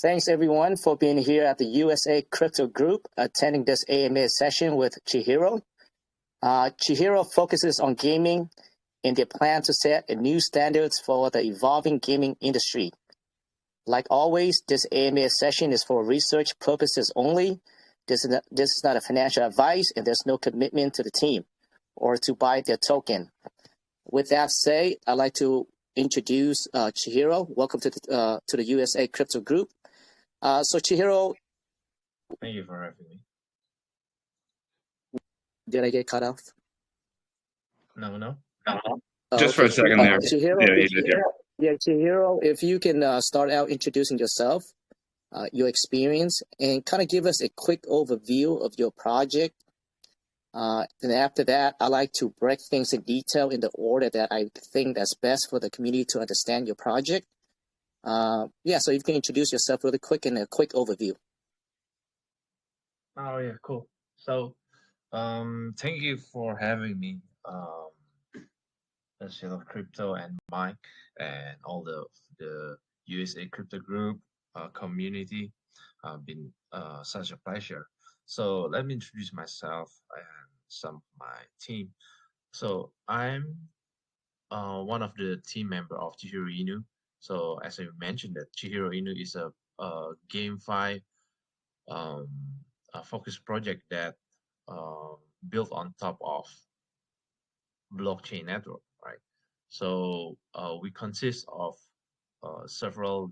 Thanks everyone for being here at the USA Crypto Group, attending this AMA session with Chihiro. Chihiro focuses on gaming and their plan to set new standards for the evolving gaming industry. Like always, this AMA session is for research purposes only. This is not a financial advice, and there's no commitment to the team or to buy their token. With that said, I'd like to introduce Chihiro. Welcome to the USA Crypto Group. So Chihiro, thank you for having me. Did I get cut off? No. Just for a second there. Chihiro, if you can start out introducing yourself, your experience, and kind of give us a quick overview of your project. And after that, I like to break things in detail in the order that I think that's best for the community to understand your project. So you can introduce yourself really quick and a quick overview. Oh yeah, cool. So, thank you for having me. The Shell of Crypto and Mike and all the USA Crypto Group community. Been such a pleasure. So let me introduce myself and some of my team. So I'm one of the team member of Chihiro Inu. So as I mentioned, that Chihiro Inu is a GameFi focused project that built on top of blockchain network, right? So we consist of several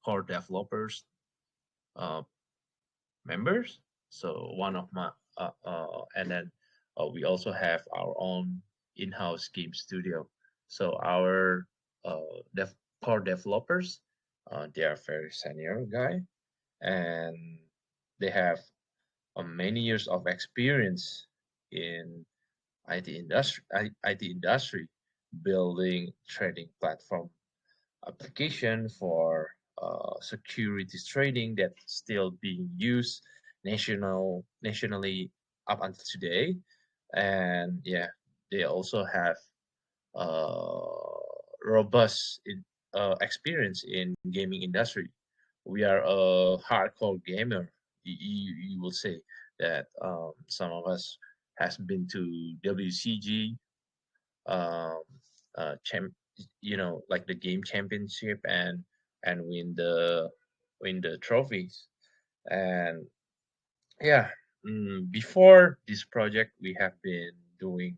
core developers members. So one of my and then we also have our own in-house game studio. So our core developers, they are very senior guy, and they have many years of experience in IT industry, building trading platform application for securities trading that's still being used nationally up until today. And yeah, they also have robust experience in gaming industry. We are a hardcore gamer. You will say that some of us has been to WCG, like the game championship and win the trophies. And yeah, before this project, we have been doing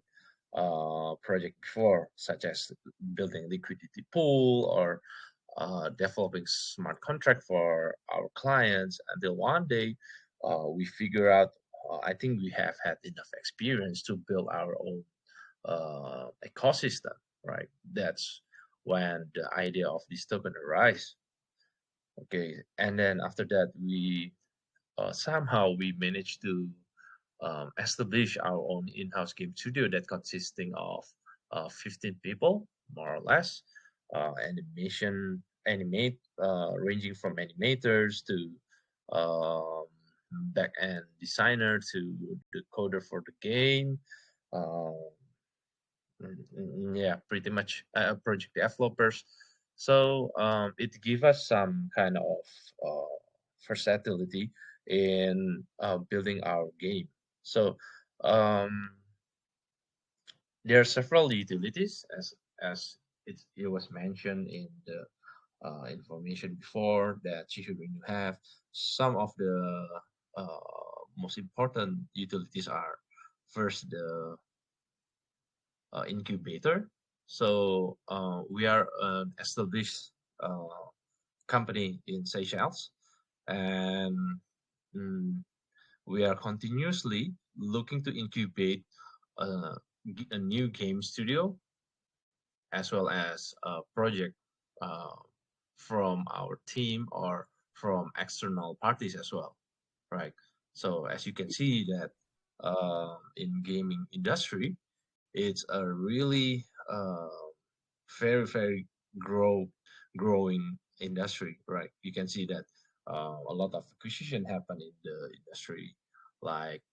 project before, such as building liquidity pool or developing smart contract for our clients, until one day we figure out I think we have had enough experience to build our own ecosystem, right? That's when the idea of this token arise. Okay, and then after that we somehow we managed to establish our own in-house game studio that consisting of 15 people, more or less, ranging from animators to back-end designer to the coder for the game. Yeah, pretty much project developers. So it gives us some kind of versatility in building our game. So there are several utilities, as it was mentioned in the information before, that you should have. Some of the most important utilities are first the incubator. So we are an established company in Seychelles, and we are continuously looking to incubate a new game studio as well as a project from our team or from external parties as well, right? So as you can see that in gaming industry, it's a really very growing industry, right? You can see that a lot of acquisition happen in the industry, like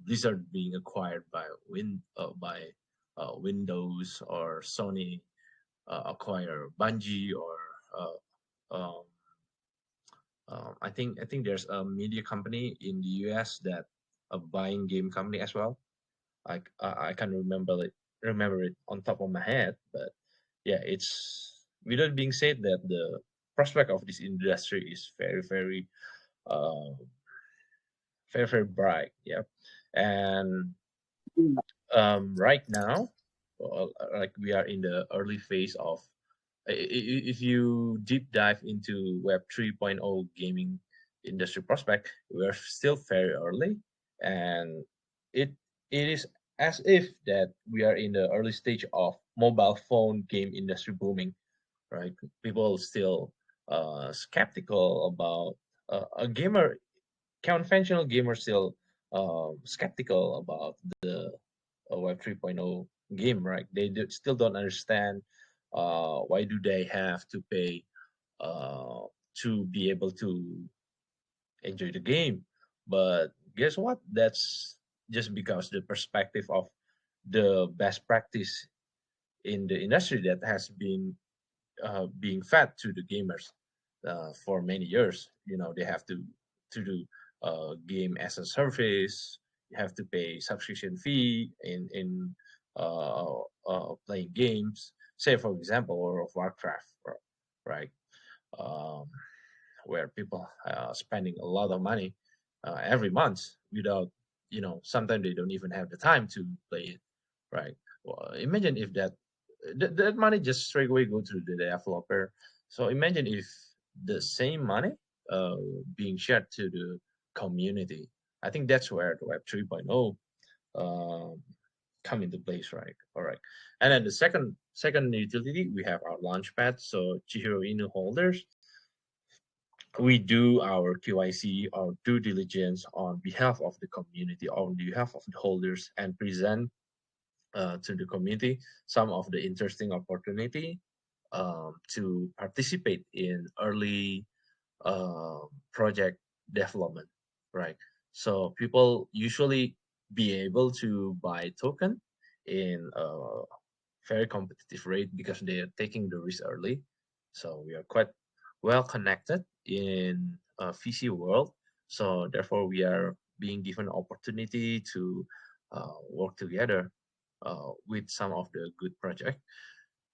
Blizzard being acquired by Windows, or Sony acquire Bungie, or I think there's a media company in the US that a buying game company as well. I can't remember it on top of my head, but yeah, it's with that being said that the prospect of this industry is uh, very bright. Yeah, and right now, like we are in the early phase of. If you deep dive into Web 3.0 gaming industry prospect, we're still very early, and it it is as if that we are in the early stage of mobile phone game industry booming, right? People still skeptical about a gamer, conventional gamer still skeptical about the Web 3.0 game, right? Still don't understand why do they have to pay uh, to be able to enjoy the game. But guess what? That's just because the perspective of the best practice in the industry that has been being fed to the gamers for many years. You know, they have to do game as a service. You have to pay subscription fee in playing games. Say, for example, World of Warcraft, right? Um, where people spending a lot of money every month without, sometimes they don't even have the time to play it, right? Well, imagine if that money just straight away go to the developer. So imagine if the same money uh, being shared to the community. I think that's where the Web 3.0 um, come into place, right? All right. And then the second utility, we have our Launchpad. So Chihiro Inu holders, we do our KYC, our due diligence on behalf of the community, on behalf of the holders, and present to the community some of the interesting opportunity to participate in early project development, right? So people usually be able to buy token in a very competitive rate because they are taking the risk early. So we are quite well connected in VC world. So therefore, we are being given opportunity to work together with some of the good project,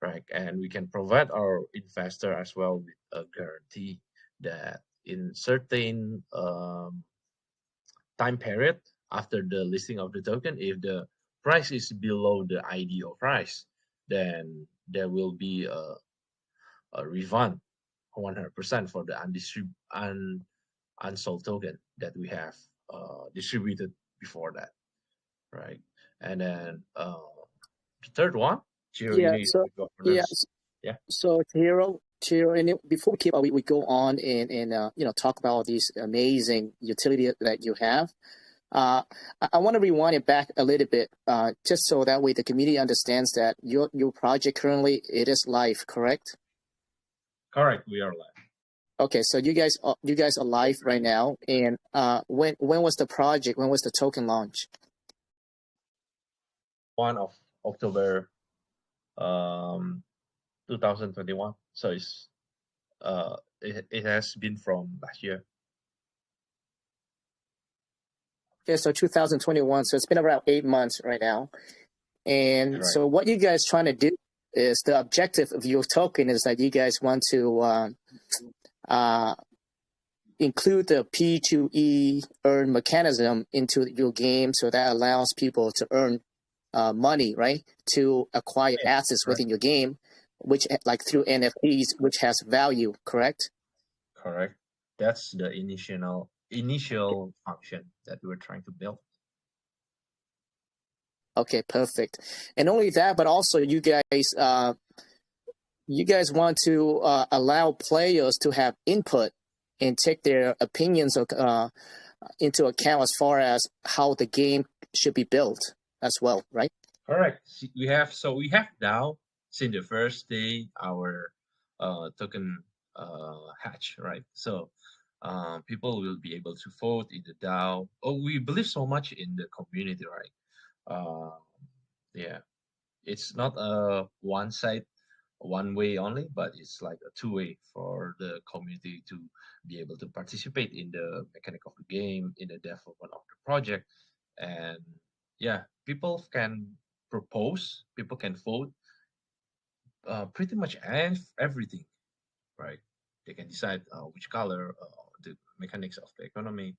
right? And we can provide our investor as well with a guarantee that in certain time period after the listing of the token, if the price is below the IDO price, then there will be a refund 100% for the unsold token that we have distributed before that, right? And then the third one, Chihiro, Yeah. is So the yeah. governance. Yeah. So Chihiro, and before we go on and talk about these amazing utility that you have. I want to rewind it back a little bit, just so that way the community understands that your project currently it is live, correct? Correct. We are live. Okay, so you guys are live right now, and when was the project? When was the token launch? 1 of October, 2021. So it has been from last year. Okay, so 2021. So it's been around 8 months right now. And Right. so what you guys trying to do is the objective of your token is that you guys want to include the P2E earn mechanism into your game, so that allows people to earn money, right, to acquire assets within your game, which like through NFTs, which has value, correct? Correct. That's the initial function that we were trying to build. Okay, perfect. And only that, but also you guys want to allow players to have input and take their opinions into account as far as how the game should be built as well, right? Correct. We have now since the first day our token hatch, right? So people will be able to vote in the DAO. Oh, we believe so much in the community, right? Yeah, it's not a one side one way only, but it's like a two-way for the community to be able to participate in the mechanic of the game, in the development of the project. And yeah, people can propose, people can vote, pretty much everything, right? They can decide which color, the mechanics of the economy,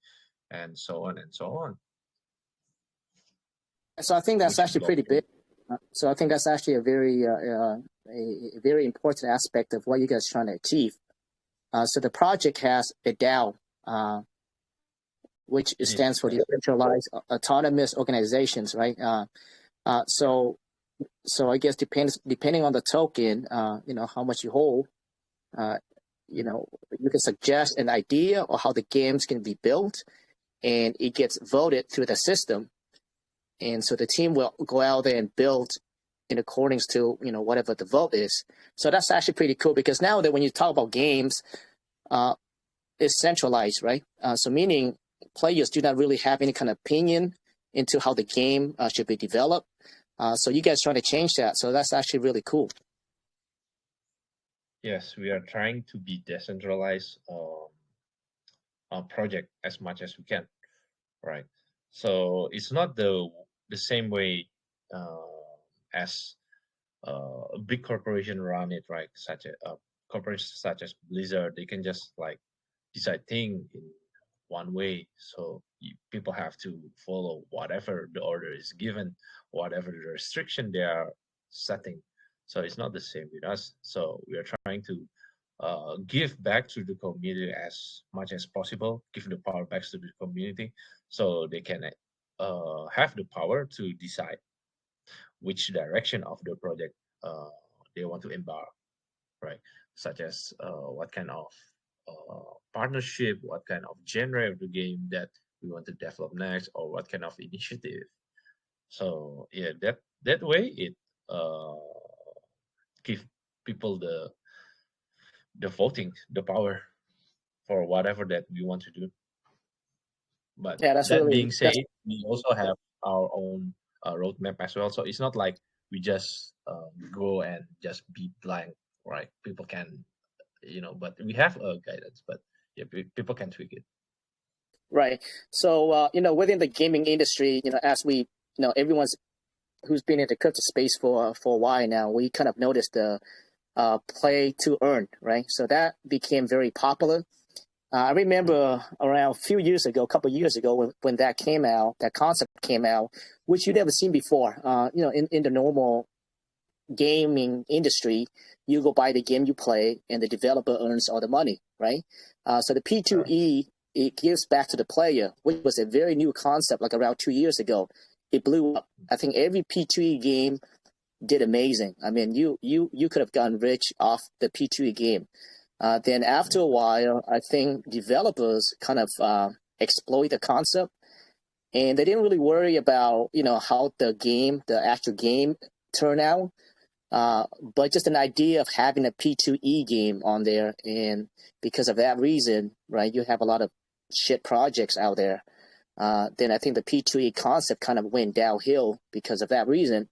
and so on and so on. So I think that's Which is actually pretty blockchain. big. So I think that's actually a very important aspect of what you guys are trying to achieve. So the project has a DAO, which stands for Decentralized Autonomous Organizations, right? So I guess depending on the token, how much you hold, you can suggest an idea or how the games can be built, and it gets voted through the system. And so the team will go out there and build in accordance to whatever the vote is. So that's actually pretty cool, because now that when you talk about games, it's centralized, right? So meaning players do not really have any kind of opinion into how the game should be developed. So you guys trying to change that. So that's actually really cool. Yes, we are trying to be decentralized project as much as we can, right? So it's not the same way as a big corporation run it, right? Such a corporation such as Blizzard, they can just like decide thing in one way. So people have to follow whatever the order is given, whatever the restriction they are setting. So it's not the same with us. So we are trying to give back to the community as much as possible, give the power back to the community, so they can have the power to decide which direction of the project they want to embark, right? Such as what kind of partnership, what kind of genre of the game that we want to develop next, or what kind of initiative. So yeah, that way it give people the voting, the power for whatever that we want to do. But Yeah, that's that really being said, we also have our own roadmap as well. So it's not like we just go and just be blind, right? People can, but we have a guidance, but yeah, people can tweak it. right. So within the gaming industry, as we, everyone's who's been in the crypto space for a while now, we kind of noticed the play to earn, right? So that became very popular. I remember around a few years ago, a couple of years ago, when that came out, that concept came out, which you'd never seen before. In the normal gaming industry, you go buy the game you play, and the developer earns all the money, right? So the P2E, it gives back to the player, which was a very new concept, like around 2 years ago. It blew up. I think every P2E game did amazing. I mean, you could have gotten rich off the P2E game. Then after a while, I think developers kind of exploit the concept, and they didn't really worry about how the actual game turned out, but just an idea of having a P2E game on there, and because of that reason, right, you have a lot of shit projects out there. Then I think the P2E concept kind of went downhill because of that reason.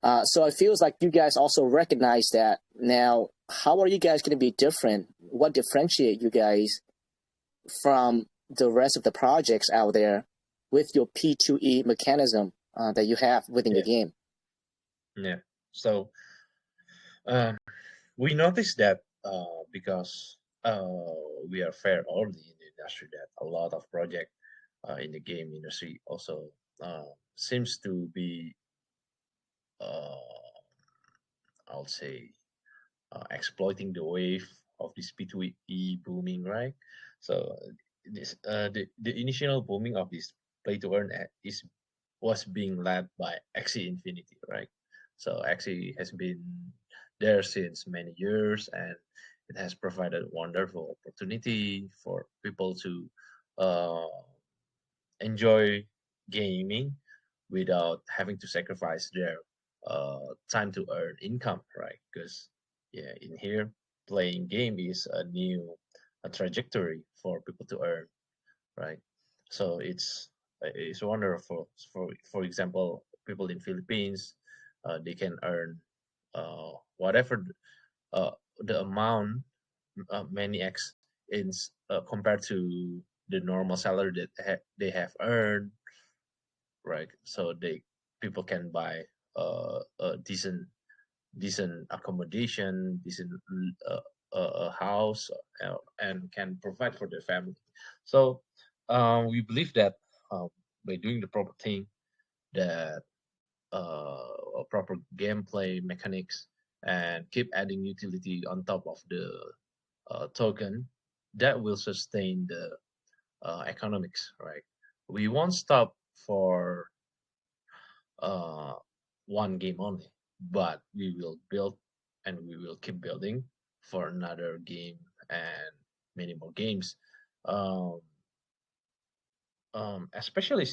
So it feels like you guys also recognize that now. How are you guys going to be different? What differentiate you guys from the rest of the projects out there with your P2E mechanism that you have within the game? Yeah. So we noticed that because we are fair already in the industry, that a lot of project in the game industry also seems to be, I'll say, exploiting the wave of this P2E booming, right? So this the initial booming of this play to earn was being led by Axie Infinity, right? So Axie has been there since many years, and it has provided wonderful opportunity for people to uh, enjoy gaming without having to sacrifice their time to earn income, right? Because yeah, in here playing game is a new trajectory for people to earn, right? So it's wonderful. For example, people in Philippines, they can earn whatever the amount many X in compared to the normal salary that they have earned, right? So people can buy a decent accommodation, decent a house, and can provide for their family. So we believe that by doing the proper thing, that proper gameplay mechanics, and keep adding utility on top of the token, that will sustain the economics, right? We won't stop for one game only, but we will build and we will keep building for another game and many more games. Um, Especially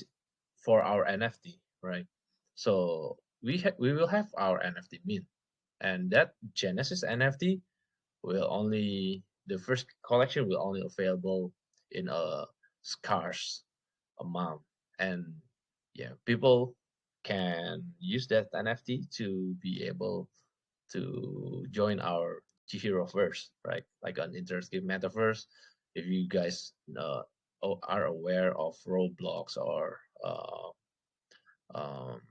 for our NFT, right? So we will have our NFT mint, and that Genesis NFT will only the first collection will only available in a scarce amount, and yeah, people can use that NFT to be able to join our Chihiro verse, right? Like an interactive metaverse. If you guys are aware of Roblox or um,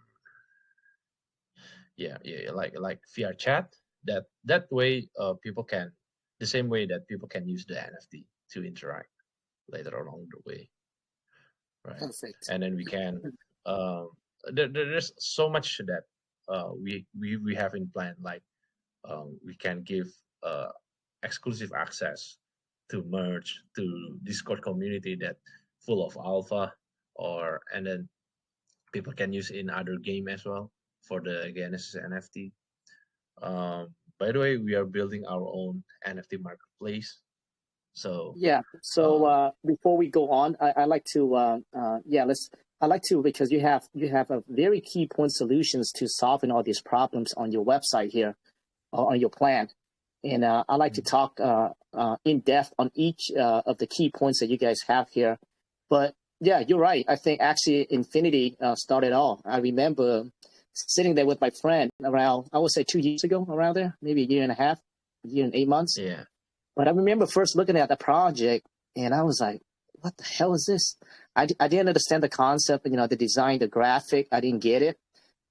yeah, like VR chat, that way people can the same way that people can use the NFT to interact later along the way, right? Perfect. And then we can there's so much that we have in plan, like we can give exclusive access to merge to Discord community that full of alpha, or and then people can use in other game as well for the Genesis NFT. By the way, we are building our own NFT marketplace. So Yeah. So before we go on, I like to I like to, because you have a very key point solutions to solving all these problems on your website here, on your plan, and I like to talk in depth on each of the key points that you guys have here. But yeah, you're right. I think actually Infinity started all. I remember sitting there with my friend around, I would say 2 years ago, around there, maybe a year and a half, a year and 8 months. yeah, But I remember first looking at the project, and I was like, what the hell is this? I didn't understand the concept, the design, the graphic. I didn't get it.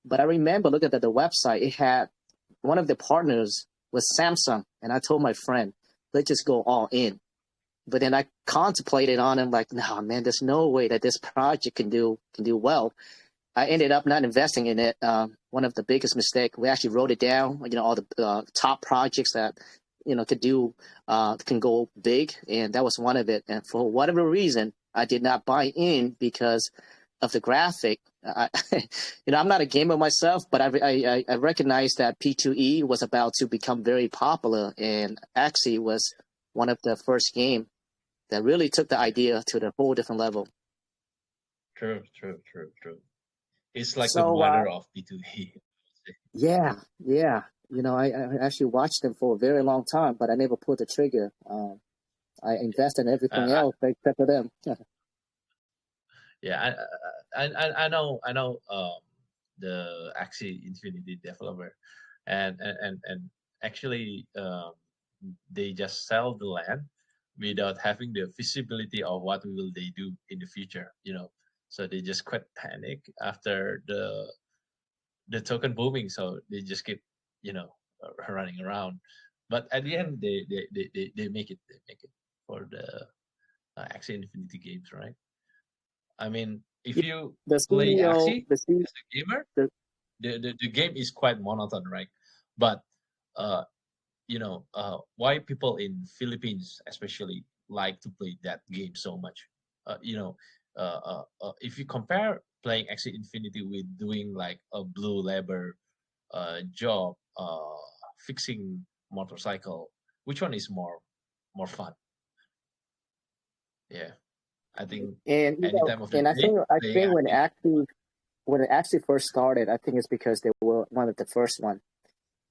But I remember looking at the website, it had one of the partners was Samsung. And I told my friend, let's just go all in. But then I contemplated on it, like, no, man, there's no way that this project can do well. I ended up not investing in it. One of the biggest mistakes, we actually wrote it down, all the top projects that, can go big. And that was one of it. And for whatever reason, I did not buy in because of the graphic. I'm not a gamer myself, but I recognize that P2E was about to become very popular, and actually was one of the first game that really took the idea to the whole different level. true. It's like the So mother of P2E. yeah. I actually watched them for a very long time, but I never pulled the trigger. I invest in everything Uh, else except for them. yeah, I know the Axie Infinity developer, and actually they just sell the land without having the visibility of what will they do in the future. So they just quite panic after the token booming, so they just keep running around. But at the end, they make it. They make it for the Axie Infinity games, right? I mean, if Yeah, you the play CEO, Axie the CEO, as a gamer, the, the game is quite monotone, right? But uh, why people in Philippines especially like to play that game so much? If you compare playing Axie Infinity with doing like a blue labor job, fixing motorcycle, which one is more fun? Yeah, I think and any time of the and I day think playing Axie. when it actually first started, I think it's because they were one of the first one.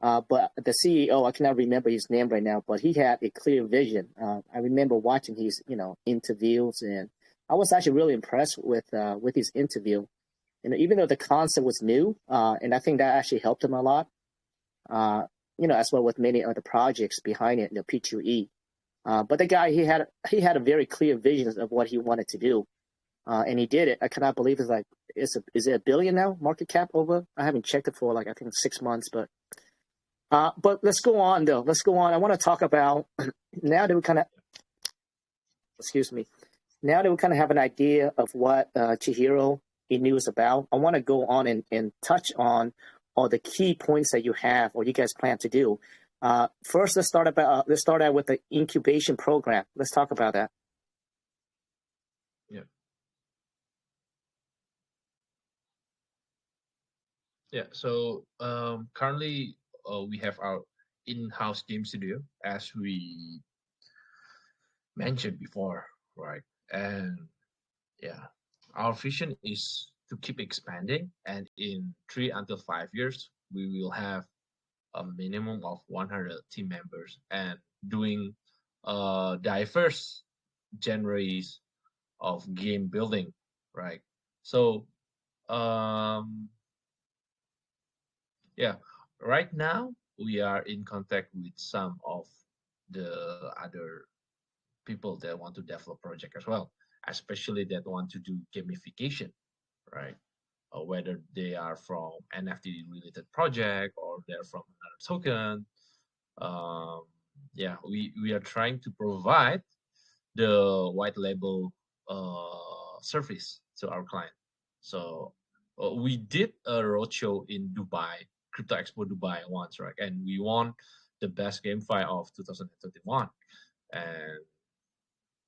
But the CEO, I cannot remember his name right now, but he had a clear vision. I remember watching his, interviews, and I was actually really impressed with his interview. Even though the concept was new, and I think that actually helped him a lot. as well with many other projects behind it, the P2E. But the guy, he had a very clear vision of what he wanted to do, and he did it. I cannot believe is it $1 billion now market cap over? I haven't checked it for I think 6 months, but let's go on though. Let's go on. I want to talk about now that we kind of, excuse me, now that we kind of have an idea of what Chihiro Inu is about. I want to go on and touch on all the key points that you have or you guys plan to do. First, let's start out with the incubation program. Let's talk about that. Yeah. Yeah. So currently we have our in-house game studio, as we mentioned before, right? And yeah, our vision is to keep expanding, and in 3 until 5 years, we will have a minimum of 100 team members and doing diverse genres of game building, right? So yeah, right now we are in contact with some of the other people that want to develop project as well, especially that want to do gamification, right? Whether they are from NFT related project or they're from another token. Yeah, we are trying to provide the white label service to our client. So we did a roadshow in Dubai, Crypto Expo Dubai once, right? And we won the best GameFi of 2021. And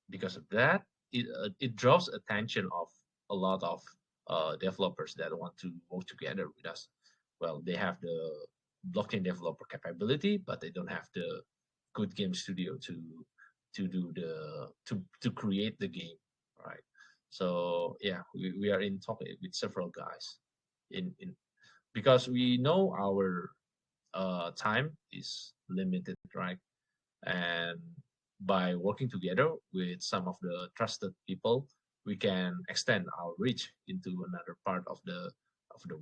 because of that, it draws attention of a lot of developers that want to work together with us. Well, they have the blockchain developer capability, but they don't have the good game studio to create the game, right? So yeah, we are in talk with several guys in because we know our time is limited, right? And by working together with some of the trusted people, we can extend our reach into another part of the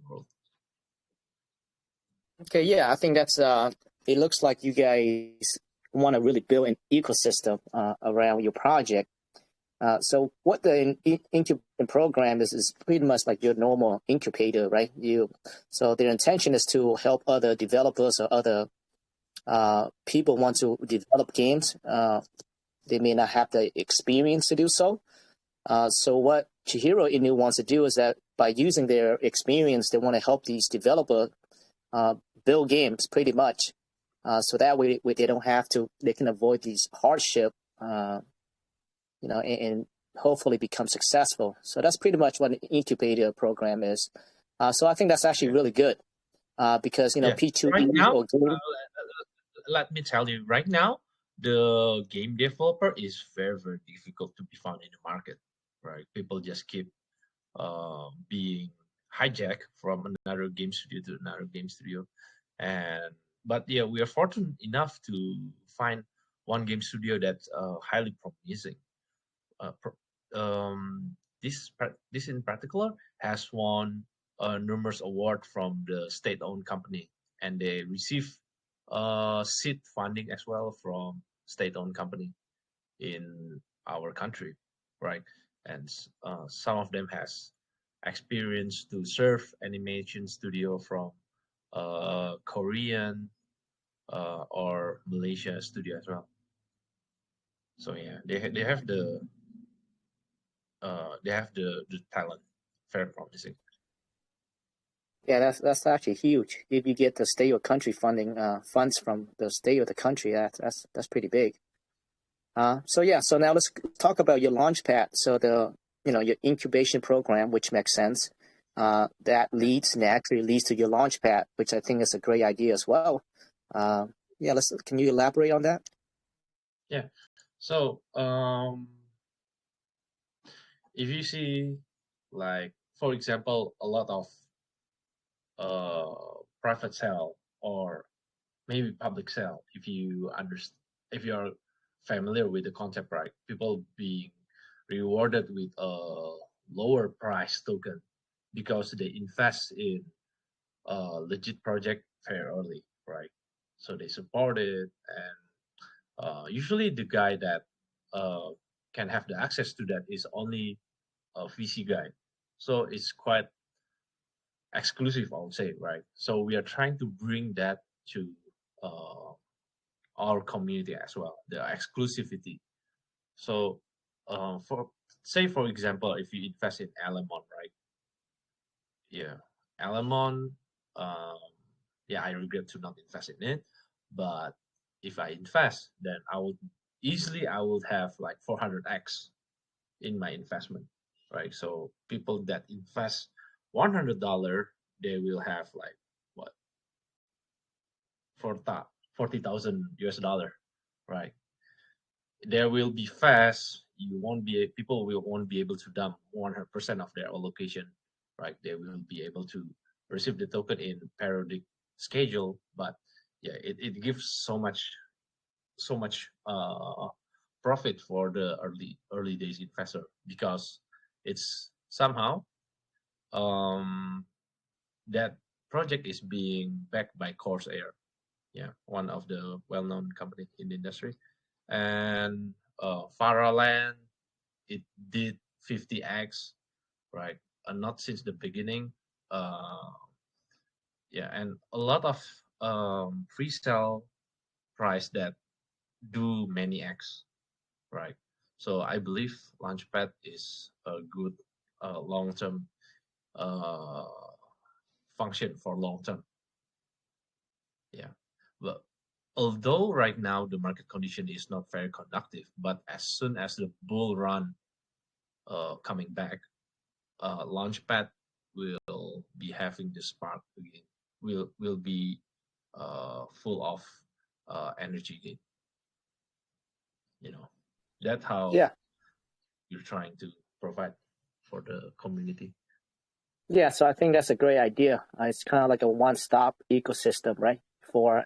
world. Okay, yeah, I think that's it looks like you guys want to really build an ecosystem around your project. So what the incubation program is pretty much like your normal incubator, right? So their intention is to help other developers or other people want to develop games. They may not have the experience to do so. So what Chihiro Inu wants to do is that by using their experience, they want to help these developers build games pretty much. So that way they don't have to, they can avoid these hardship, and hopefully become successful. So that's pretty much what an incubator program is. So I think that's actually really good because, P2E right now, or game. let me tell you, right now, the game developer is very, very difficult to be found in the market, right? People just keep being hijacked from another game studio to another game studio. But yeah, we are fortunate enough to find one game studio that's highly promising. This in particular has won numerous awards from the state-owned company, and they receive seed funding as well from state-owned company in our country, right? And some of them has experience to serve animation studio from Korean or Malaysia studio as well. So yeah, they have the talent, very promising. Yeah, that's actually huge. If you get the state or country funding funds from the state or the country, that's pretty big. So now let's talk about your Launchpad. So your incubation program, which makes sense. That naturally leads to your Launchpad, which I think is a great idea as well. Can you elaborate on that? Yeah. So if you see, like, for example, a lot of private sale or maybe public sale, if you are familiar with the concept, right? People being rewarded with a lower price token because they invest in a legit project very early, right? so they support it. And usually the guy that can have the access to that is only a VC guy. So it's quite exclusive, I would say, right? So we are trying to bring that to uh, our community as well, the exclusivity. So for say for example, if you invest in Alamon, right? Yeah, Alamon. Um, yeah, I regret to not invest in it, but if I invest, then I would have like 400x in my investment, right? So people that invest $100, they will have like what 40,000 US dollar, right? There will be fast. You won't be people will won't be able to dump 100% of their allocation, right? They will be able to receive the token in periodic schedule, but yeah, it gives so much profit for the early days investor because it's somehow um, that project is being backed by Corsair, yeah, one of the well-known company in the industry, and Faraland, it did 50x, right? Not since the beginning, uh, yeah, and a lot of pre-sale price that do many x, right? So I believe Launchpad is a good long-term uh, function for long-term. Yeah, but although right now the market condition is not very conductive, but as soon as the bull run coming back, Launchpad will be having the spark again. Will be full of energy again. You know, that's how Yeah. you're trying to provide for the community. Yeah, so I think that's a great idea. It's kind of like a one-stop ecosystem, right? For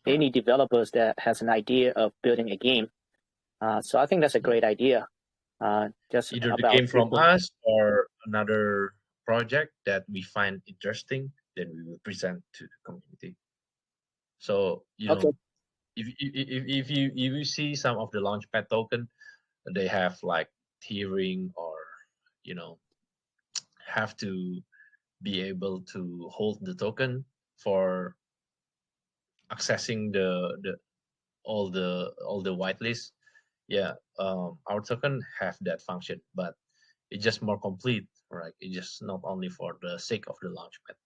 any developers that has an idea of building a game. So I think that's a great idea. Just Either the about game from people. us or another project that we find interesting, then we will present to the community. So Okay. if you see some of the Launchpad token, they have like tiering or you know have to be able to hold the token for accessing the all the whitelist. Yeah, our token have that function, but it's just more complete, right? It's just not only for the sake of the Launchpad.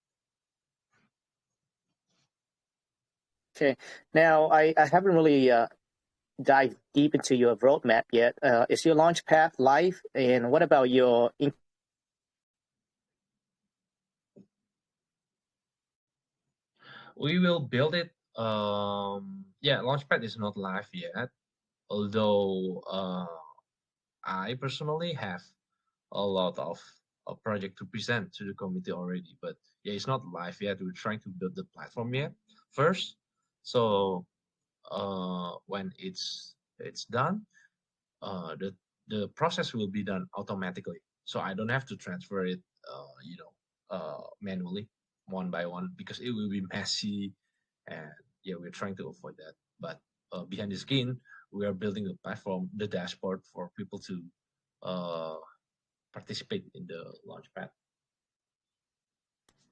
Okay. Now, I haven't really dive deep into your roadmap yet. Is your Launchpad live? And what about your We will build it. Yeah, Launchpad is not live yet, although I personally have a lot of a project to present to the community already. But yeah, it's not live yet. We're trying to build the platform yet first. So when it's done, the process will be done automatically. So I don't have to transfer it, manually, one by one, because it will be messy, and yeah, we're trying to avoid that. But behind the screen, we are building a platform, the dashboard for people to uh, participate in the Launchpad.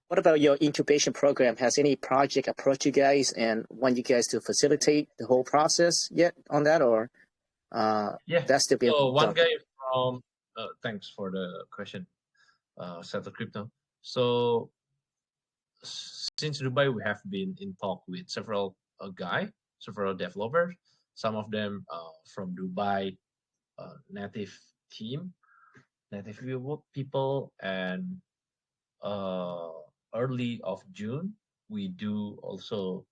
what about your incubation program? Has any project approached you guys and want you guys to facilitate the whole process yet on that, or Yeah. that's still being So one done? guy from thanks for the question, Settle Crypto. So since Dubai, we have been in talk with several several developers. Some of them from Dubai, native team, native people, and uh, early of June, we do also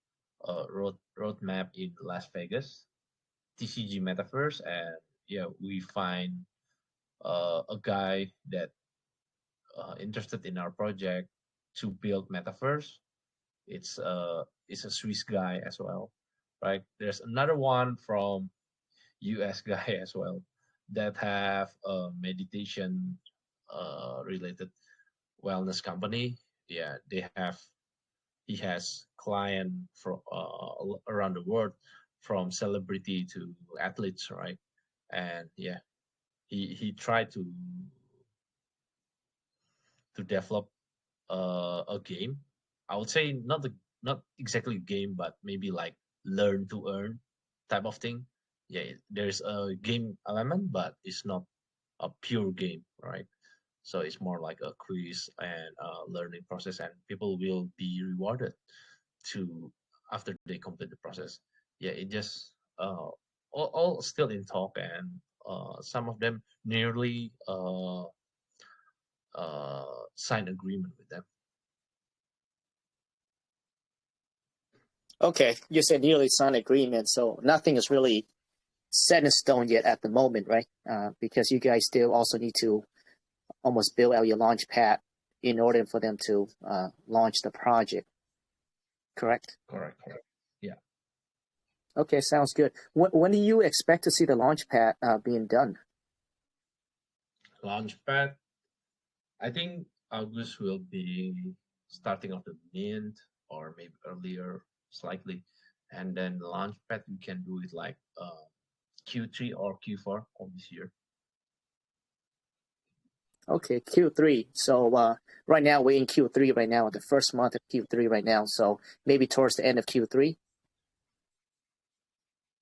roadmap in Las Vegas, TCG Metaverse, and yeah, we find a guy that interested in our project to build Metaverse. It's a Swiss guy as well, right? There's another one from US guy as well that have a meditation related wellness company. Yeah, they have he has client from around the world, from celebrity to athletes, right? And yeah, he tried to develop a game. I would say not exactly game, but maybe like learn to earn type of thing. Yeah, there's a game element, but it's not a pure game, right? So it's more like a quiz and a learning process, and people will be rewarded to after they complete the process. Yeah, it just all still in talk, and some of them nearly sign agreement with them. Okay, you said nearly signed agreement, so nothing is really set in stone yet at the moment, right? Because you guys still also need to almost build out your Launchpad in order for them to launch the project. Correct? Correct. Yeah. Okay, sounds good. When do you expect to see the Launchpad being done? Launchpad, I think August will be starting of the mint or maybe earlier slightly, and then Launchpad we can do it like Q3 or Q4 of this year. Okay, Q3. So right now we're in Q3 right now, the first month of Q3 right now. So maybe towards the end of Q3.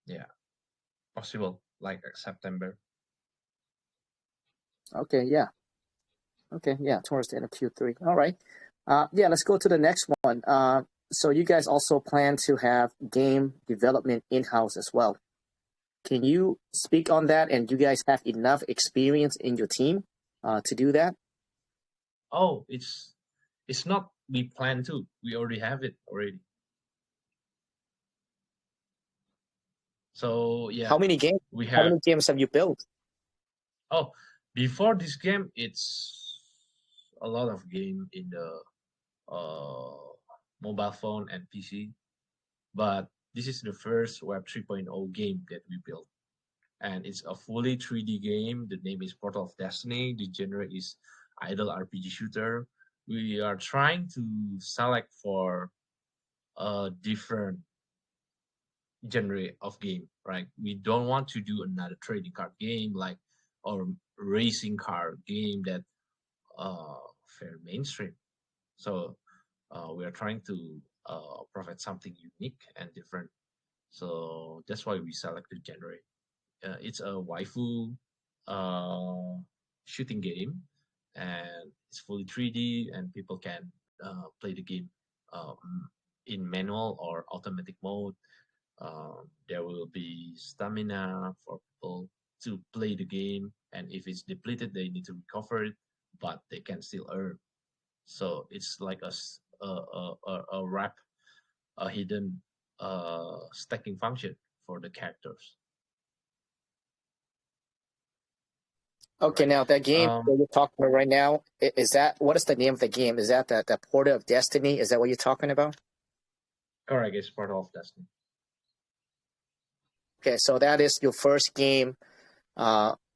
Yeah, possible like September. Okay, yeah. Okay, yeah, towards the end of Q3. All right. Yeah, let's go to the next one. So you guys also plan to have game development in-house as well. Can you speak on that? And you guys have enough experience in your team to do that? Oh, it's not we plan to. We already have it already. So yeah. How many games? How many games have you built? Oh, before this game, it's a lot of game in the mobile phone and PC. But this is the first Web 3.0 game that we built. And it's a fully 3D game. The name is Portal of Destiny. The genre is idle RPG shooter. We are trying to select for a different genre of game, right? We don't want to do another trading card game like or racing car game that fair mainstream. So we are trying to provide something unique and different. So that's why we selected genre. It's a waifu shooting game, and it's fully 3D, and people can play the game in manual or automatic mode. There will be stamina for people to play the game, and if it's depleted, they need to recover it, but they can still earn. So it's like a wrap, a hidden stacking function for the characters. Okay, Right. now that game that you're talking about right now, is that, what is the name of the game? Is that the Portal of Destiny? Is that what you're talking about? Correct, it's Portal of Destiny. Okay, so that is your first game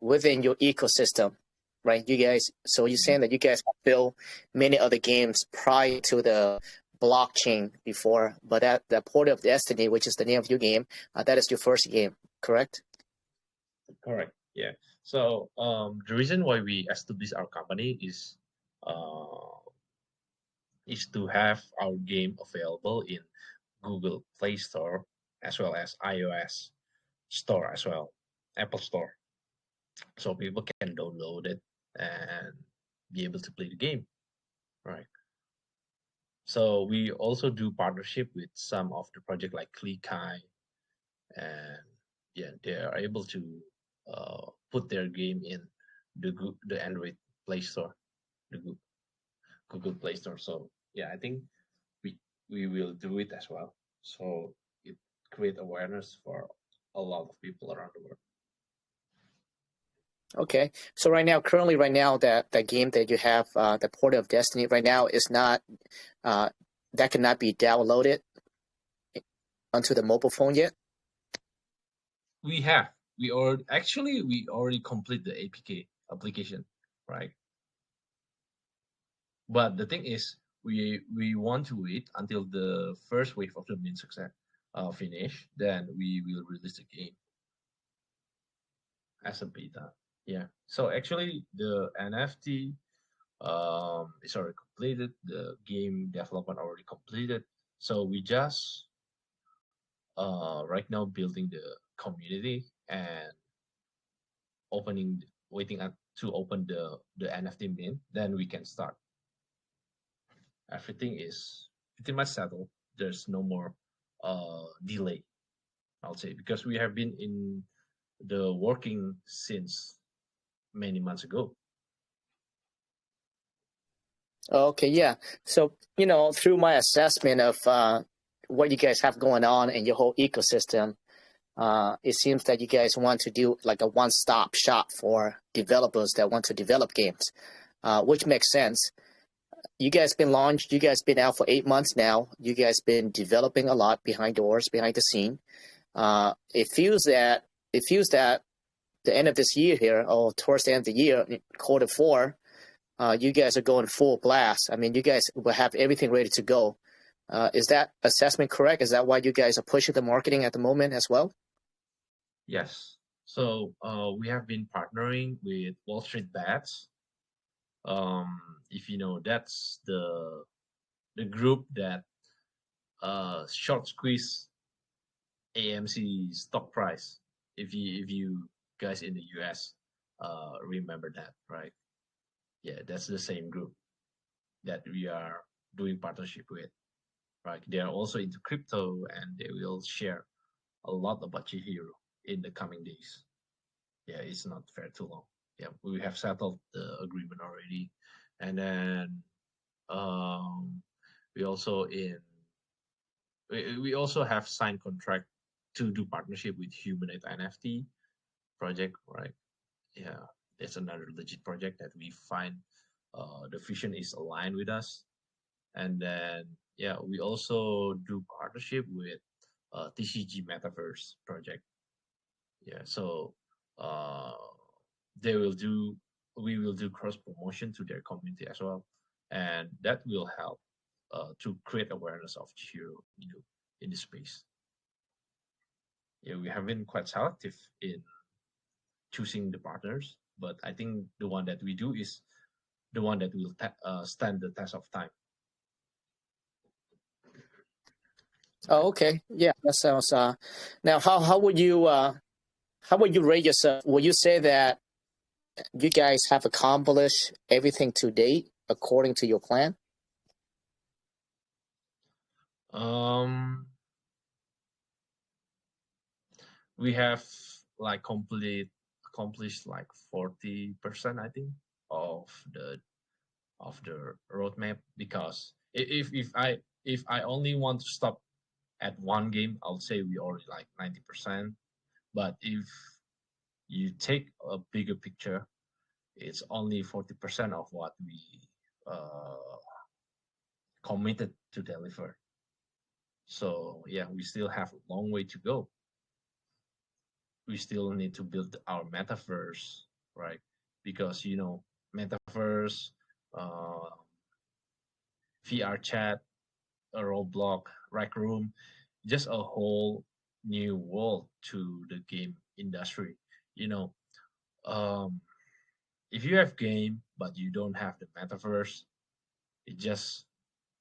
within your ecosystem, right? You guys, so you're saying that you guys have built many other games prior to the blockchain before, but that the Portal of Destiny, which is the name of your game, that is your first game, correct? Correct. Yeah. So the reason why we established our company is to have our game available in Google Play Store as well as iOS Store as well, Apple Store, so people can download it and be able to play the game, right? So we also do partnership with some of the project like ClickEye, and yeah, they are able to put their game in the Android Play Store, the Google Play Store. So yeah, I think we will do it as well. So it create awareness for a lot of people around the world. Okay, so currently right now, that game that you have, the Portal of Destiny, right now is not, that cannot be downloaded onto the mobile phone yet? We already complete the APK application, right? But the thing is, we want to wait until the first wave of the main success finish, then we will release the game as a beta. Yeah. So actually, the NFT is already completed. The game development already completed. So we just right now building the community and waiting to open the NFT mint. Then we can start. Everything is pretty much settled. There's no more delay, I'll say, because we have been in the working since many months ago. Okay, yeah. So, through my assessment of what you guys have going on in your whole ecosystem, it seems that you guys want to do like a one-stop shop for developers that want to develop games, which makes sense. You guys been launched. You guys been out for 8 months now. You guys been developing a lot behind doors, behind the scene. It feels that the end of this year here, or towards the end of the year, Q4, you guys are going full blast. I mean, you guys will have everything ready to go. Is that assessment correct? Is that why you guys are pushing the marketing at the moment as well? Yes. So we have been partnering with Wall Street Bets. If you know, that's the group that short squeeze AMC stock price. If you guys in the US remember that, right? Yeah, that's the same group that we are doing partnership with, right? They are also into crypto, and they will share a lot about Chihiro in the coming days. Yeah, it's not fair too long. Yeah, we have settled the agreement already, and then we also we also have signed contract to do partnership with Humanite NFT project, right? Yeah, that's another legit project that we find the vision is aligned with us. And then yeah, we also do partnership with TCG Metaverse project. Yeah, so they will do we will do cross promotion to their community as well, and that will help to create awareness of Chihiro in the space. Yeah, we have been quite selective in choosing the partners, but I think the one that we do is the one that will stand the test of time. Oh, okay. Yeah, that sounds. Now, how would you rate yourself? Would you say that you guys have accomplished everything to date according to your plan? We have like accomplished like 40%, I think, of the roadmap, because if I only want to stop at one game, I'll say we already like 90%. But if you take a bigger picture, it's only 40% of what we committed to deliver. So yeah, we still have a long way to go. We still need to build our metaverse, right? Because metaverse, VR chat, a Roblox, Rec Room, just a whole new world to the game industry. If you have game but you don't have the metaverse, it just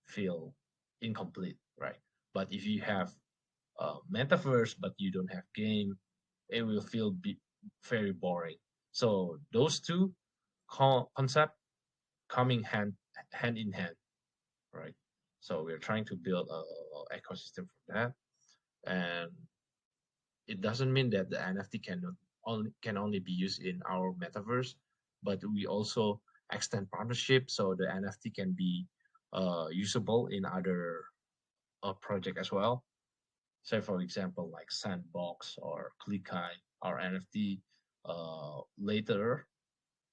feel incomplete, right? But if you have metaverse but you don't have game, it will feel very boring. So those two concept coming hand in hand, right? So we're trying to build a ecosystem for that, and it doesn't mean that the NFT can only be used in our metaverse, but we also extend partnership so the NFT can be usable in other project as well. Say for example, like Sandbox or ClickEye, our NFT later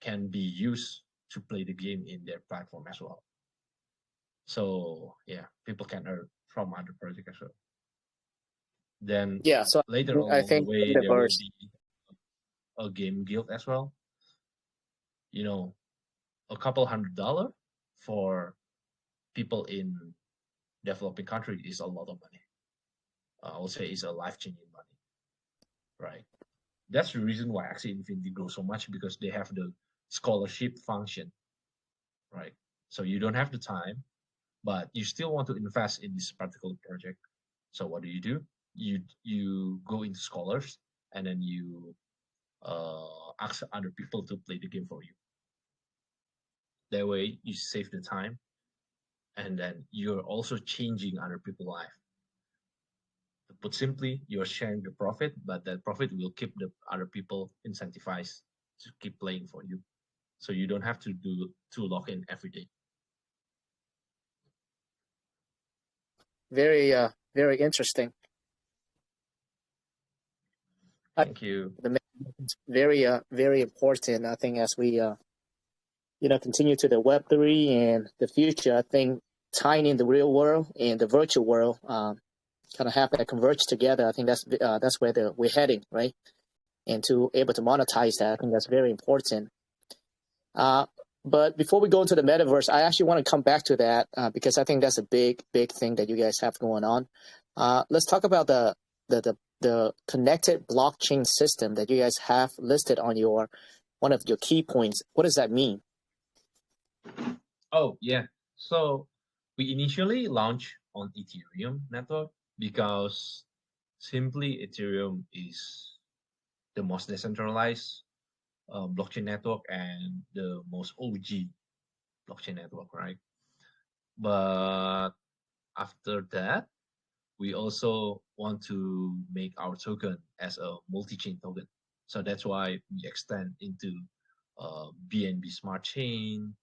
can be used to play the game in their platform as well. So yeah, people can earn from other projects as well. Then yeah, so later I along the think way, the there will verse. be a game guild as well. A couple $100 for people in developing countries is a lot of money. I would say it's a life-changing money, right? That's the reason why Axie Infinity grows so much, because they have the scholarship function, right? So you don't have the time, but you still want to invest in this particular project. So what do? You go into scholars, and then you ask other people to play the game for you. That way you save the time, and then you're also changing other people's life. To put simply, you're sharing the profit, but that profit will keep the other people incentivized to keep playing for you. So you don't have to log in every day. Very interesting. Thank you. Very important. I think as we continue to the Web3 and the future, I think tying in the real world and the virtual world kind of have that converge together. I think that's where we're heading, right? And to able to monetize that, I think that's very important. But before we go into the metaverse, I actually want to come back to that because I think that's a big thing that you guys have going on. Let's talk about the connected blockchain system that you guys have listed on one of your key points. What does that mean? Oh, yeah. So we initially launched on Ethereum network because simply Ethereum is the most decentralized blockchain network and the most OG blockchain network, right? But after that, we also want to make our token as a multi-chain token. So that's why we extend into BNB Smart Chain,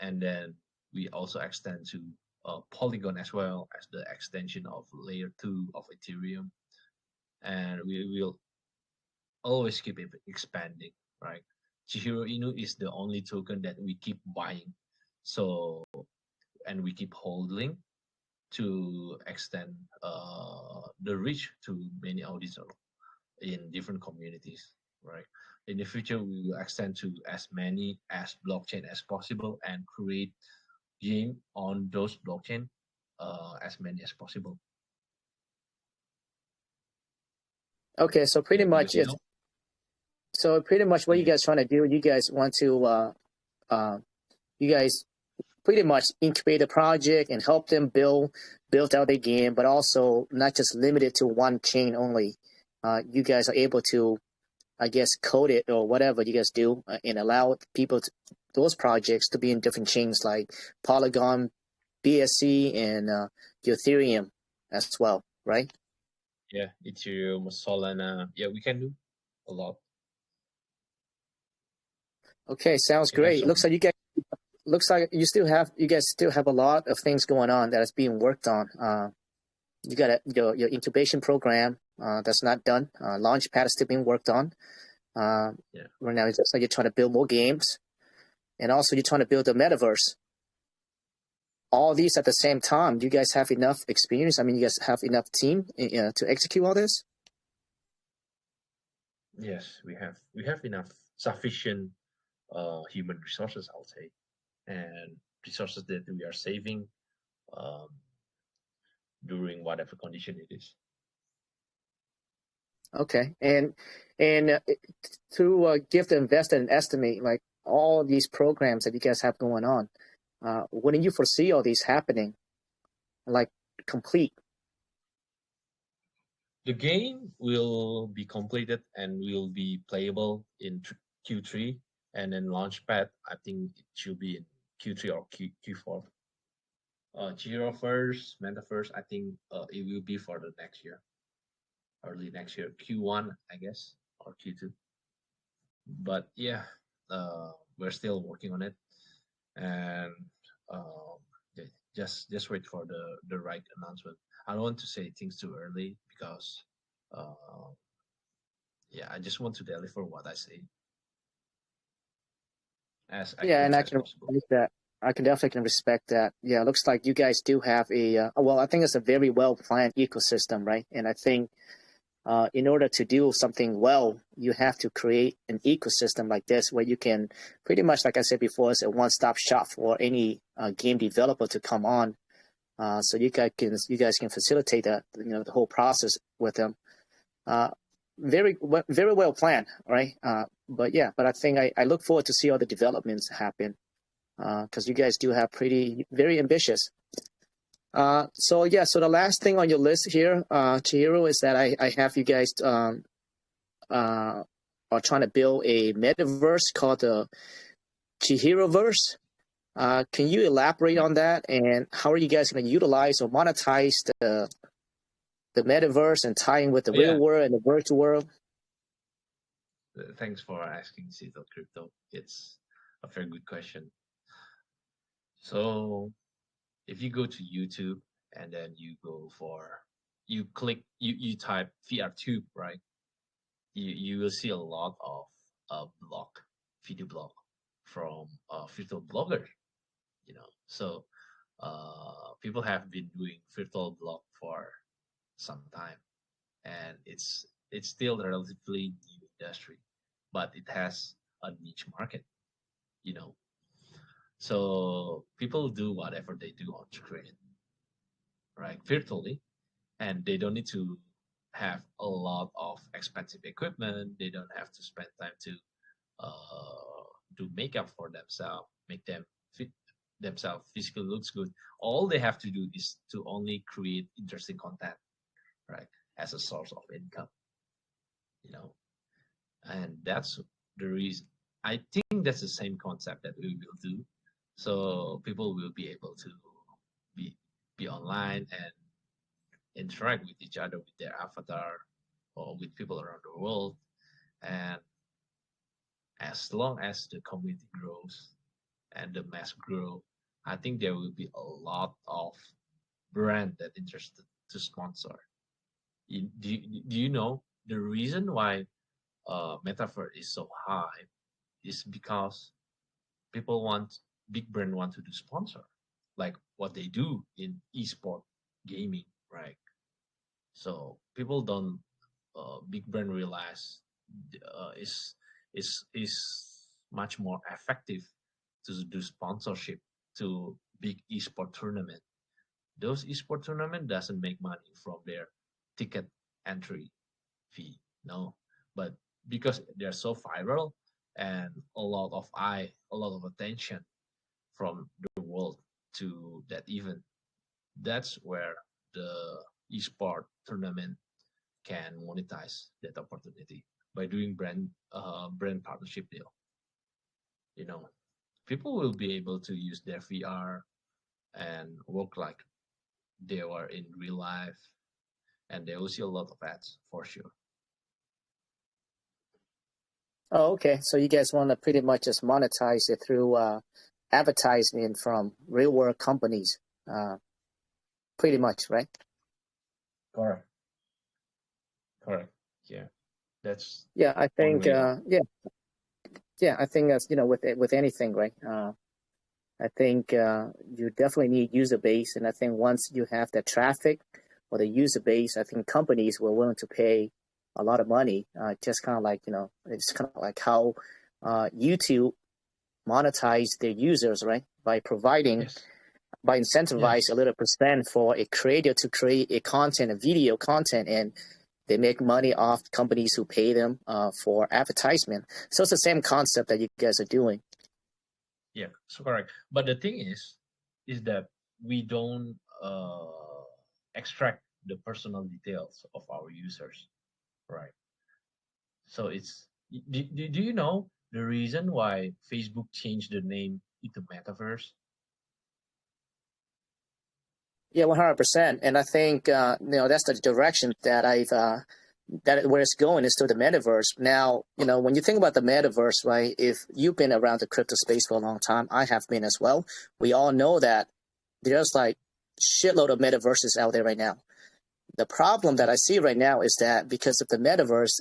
and then we also extend to Polygon as well as the extension of layer 2 of Ethereum, and we will always keep expanding, right? Chihiro Inu is the only token that we keep buying, and we keep holding to extend the reach to many auditors in different communities, right? In the future, we will extend to as many as blockchain as possible and create game on those blockchain as many as possible. Okay, so pretty much it's what you guys trying to do. You guys want to you guys pretty much incubate a project and help them build out their game, but also not just limited to one chain only. You guys are able to, I guess, code it or whatever you guys do and allow people those projects to be in different chains like Polygon, BSC, and Ethereum as well, right? Yeah, Ethereum, Solana. Yeah, we can do a lot. Okay, sounds great. Looks like you guys still have a lot of things going on that is being worked on. You got your incubation program that's not done. Launchpad is still being worked on. Right now, it's just like you're trying to build more games, and also you're trying to build a metaverse. All these at the same time. Do you guys have enough experience? I mean, you guys have enough team to execute all this? Yes, we have. We have enough sufficient human resources, I would say, and resources that we are saving during whatever condition it is. Okay, and to give the investor an estimate, like all these programs that you guys have going on, when do you foresee all these happening, like complete? The game will be completed and will be playable in Q3, and then Launchpad, I think it should be in Q3 or Q4. Chihiro first, Metaverse, I think it will be for the next year, early next year, Q1, I guess, or Q2. But yeah, we're still working on it, and just wait for the right announcement. I don't want to say things too early because I just want to deliver what I say as and I as can possible. respect that. I can definitely respect that. Yeah, it looks like you guys do have I think it's a very well planned ecosystem, right? And I think in order to do something well, you have to create an ecosystem like this where you can pretty much, like I said before, it's a one-stop shop for any game developer to come on. So you guys can facilitate that, the whole process with them. Very well planned, right? But I think I look forward to see all the developments happen because you guys do have very ambitious. So the last thing on your list here, Chihiro, is that I have you guys are trying to build a metaverse called the Chihiroverse. Can you elaborate on that, and how are you guys going to utilize or monetize the metaverse and tie in with the real world and the virtual world? Thanks for asking, Cito Crypto. It's a very good question. So if you go to YouTube and then you type VRTube, right? You will see a lot of video blog from virtual bloggers, So people have been doing virtual blog for some time, and it's still a relatively new industry, but it has a niche market, So people do whatever they do on screen, right, virtually, and they don't need to have a lot of expensive equipment. They don't have to spend time to do makeup for themselves, make themselves physically looks good. All they have to do is to only create interesting content, right, as a source of income, and that's the reason. I think that's the same concept that we will do. So people will be able to be online and interact with each other with their avatar or with people around the world. And as long as the community grows and the mass grow, I think there will be a lot of brand that interested to sponsor. Do you know the reason why metaverse is so high is because big brand want to do sponsor, like what they do in esport gaming, right? So people don't big brand realize is much more effective to do sponsorship to big esport tournament. Those esport tournament doesn't make money from their ticket entry fee, no, but because they're so viral and a lot of attention from the world to that event, that's where the esport tournament can monetize that opportunity by doing brand partnership deal. People will be able to use their VR and work like they were in real life, and they will see a lot of ads for sure. Oh, okay. So you guys want to pretty much just monetize it through advertisement from real world companies, pretty much, right? Correct. Yeah, that's I think I think that's with anything, right? I think you definitely need user base, and I think once you have the traffic or the user base, I think companies were willing to pay a lot of money. Just kind of like it's kind of like how YouTube monetize their users, right? By providing, by incentivize a little percent for a creator to create a video content, and they make money off companies who pay them for advertisement. So it's the same concept that you guys are doing. Yeah, so correct. But the thing is that we don't extract the personal details of our users, right? So do you know the reason why Facebook changed the name into Metaverse? Yeah, 100%. And I think that's the direction that that where it's going is to the metaverse. Now, when you think about the metaverse, right? If you've been around the crypto space for a long time, I have been as well. We all know that there's like shitload of metaverses out there right now. The problem that I see right now is that because of the metaverse,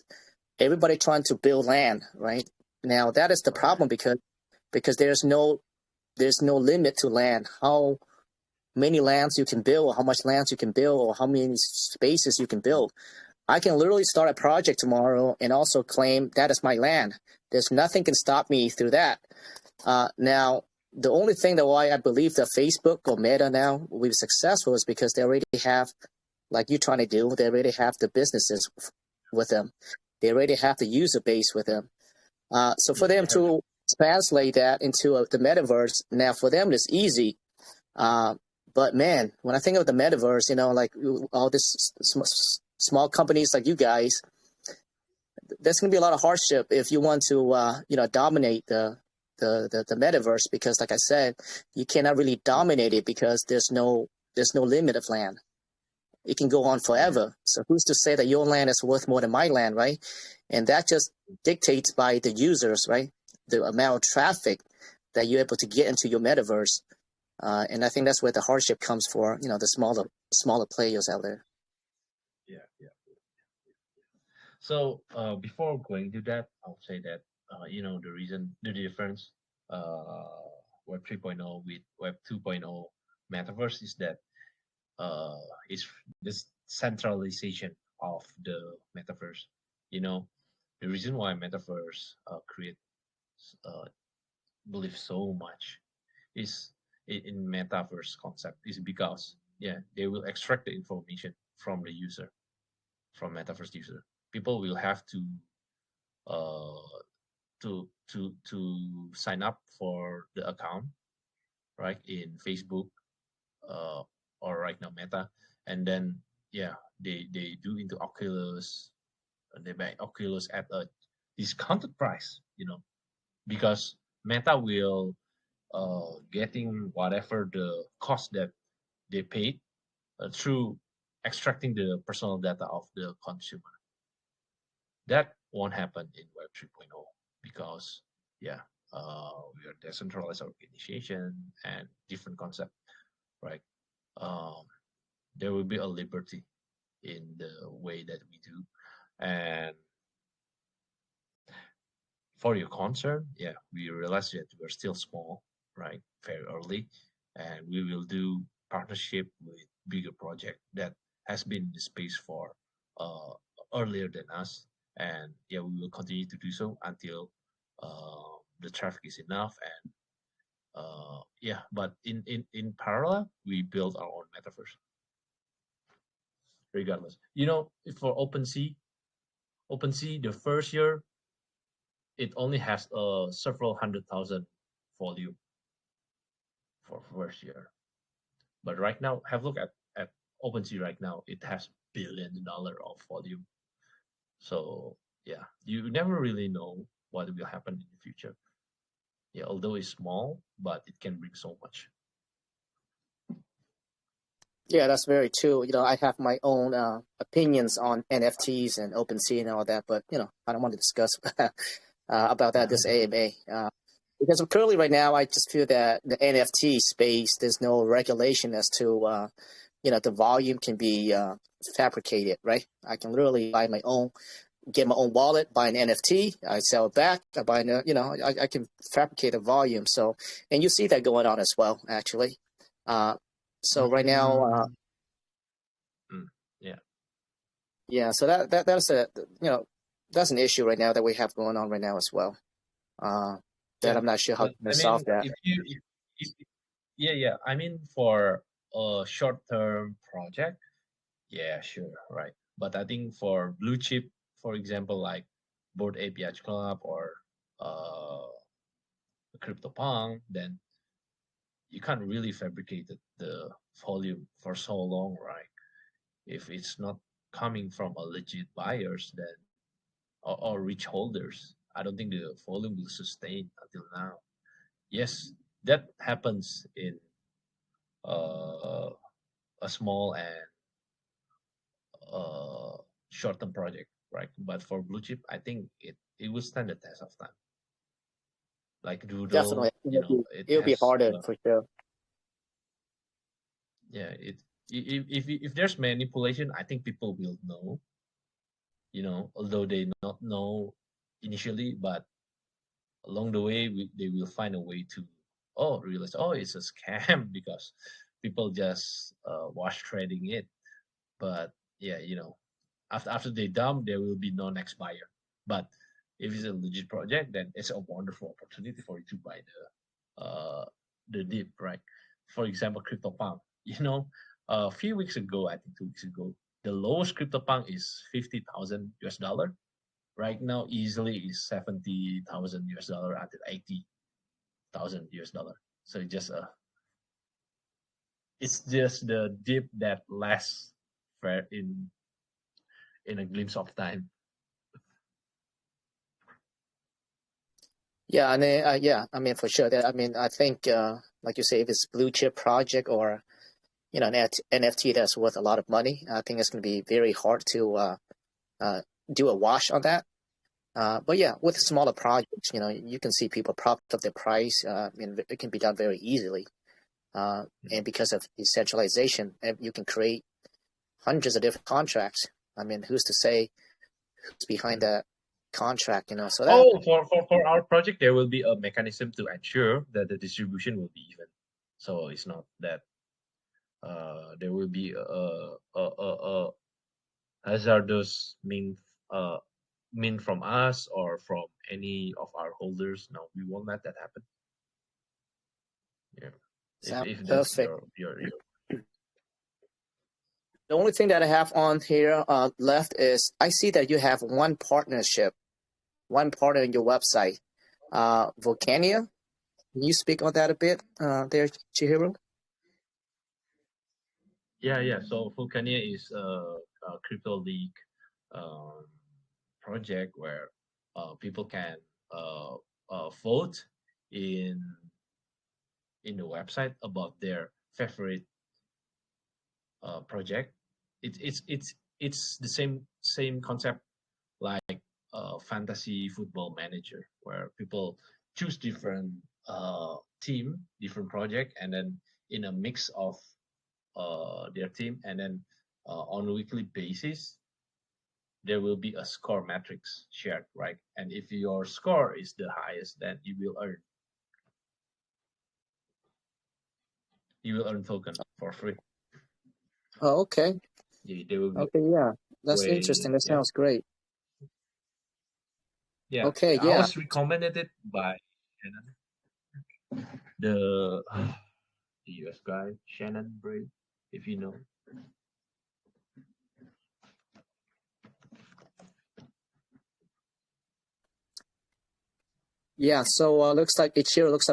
everybody trying to build land, right? Now that is the problem because there's no limit to land. How many lands you can build, or how much lands you can build, or how many spaces you can build. I can literally start a project tomorrow and also claim that is my land. There's nothing can stop me through that. Now, the only thing that why I believe that Facebook or Meta now will be successful is because they already have, like you're trying to do, they already have the businesses with them. They already have the user base with them. So for them to translate that into the metaverse, now for them it's easy. But man, when I think of the metaverse, like all this small companies like you guys, there's going to be a lot of hardship if you want to, dominate the metaverse, because like I said, you cannot really dominate it because there's no limit of land. It can go on forever. So who's to say that your land is worth more than my land, right? And that just dictates by the users, right? The amount of traffic that you're able to get into your metaverse. And I think that's where the hardship comes for, the smaller players out there. Yeah. So before going to that, I'll say that the difference Web 3.0 with Web 2.0 metaverse is that is this centralization of the metaverse. The reason why metaverse believe so much is in metaverse concept is because they will extract the information from the user, from metaverse user. People will have to sign up for the account, right, in Facebook or right now Meta, and then they do into Oculus. They buy Oculus at a discounted price, because Meta will getting whatever the cost that they paid through extracting the personal data of the consumer. That won't happen in Web 3.0 because we are decentralized organization and different concept, right? There will be a liberty in the way that we do. And for your concern, we realize that we're still small, right? Very early, and we will do partnership with bigger project that has been in the space for earlier than us, and we will continue to do so until the traffic is enough. And but in parallel, we build our own metaverse. Regardless, for OpenSea, the first year it only has several 100,000 volume for first year. But right now, have a look at OpenSea right now. It has $billions of volume. So you never really know what will happen in the future. Although it's small, but it can bring so much. Yeah, that's very true. I have my own opinions on NFTs and OpenSea and all that, but I don't want to discuss about that this AMA. Because currently right now, I just feel that the NFT space, there's no regulation as to, the volume can be fabricated, right? I can literally buy get my own wallet, buy an NFT, I sell it back, I buy, I can fabricate a volume. So, and you see that going on as well, actually. So right now, so that's that's an issue right now that we have going on right now as well. That I'm not sure how to solve that. I mean, for a short-term project, sure, right. But I think for blue chip, for example, like Bored Ape Yacht Club or CryptoPunk, then you can't really fabricate the volume for so long, right? If it's not coming from a legit buyers, then or rich holders, I don't think the volume will sustain until now. Yes, that happens in a small and short-term project, right? But for blue chip, I think it will stand the test of time. Like Doodle, definitely, it'll be harder for sure. Yeah, if there's manipulation, I think people will know. Although they not know initially, but along the way they will find a way to realize it's a scam because people just wash trading it. But after they dump, there will be no next buyer. But if it's a legit project, then it's a wonderful opportunity for you to buy the dip, right? For example, CryptoPunk. A few weeks ago, I think 2 weeks ago, the lowest CryptoPunk is $50,000. Right now, easily is $70,000 until $80,000. So it's just the dip that lasts fair in a glimpse of time. Yeah, and I mean, for sure. I think, like you say, if it's blue chip project or an NFT that's worth a lot of money, I think it's going to be very hard to do a wash on that. But yeah, with smaller projects, you can see people prop up their price. And it can be done very easily. And because of decentralization, you can create hundreds of different contracts. I mean, who's to say who's behind that contract? So that. For our project, there will be a mechanism to ensure that the distribution will be even. So it's not that there will be a hazardous mean from us or from any of our holders. No, we won't let that happen. Yeah. If that's Perfect. your The only thing that I have on here left is I see that you have one partner on your website, Volcania. Can you speak on that a bit there, Chihiro? Yeah. So Volcania is a crypto league project where people can vote in the website about their favorite project. It's the same concept like fantasy football manager, where people choose different team, different project, and then in a mix of their team, and then on a weekly basis there will be a score matrix shared, right? And if your score is the highest, then you will earn token for free. Oh, okay. They will be Okay, yeah, that's interesting. That sounds great. Yeah. Okay, I was recommended it by the US guy, Shannon Bray, if you know. Yeah, so looks like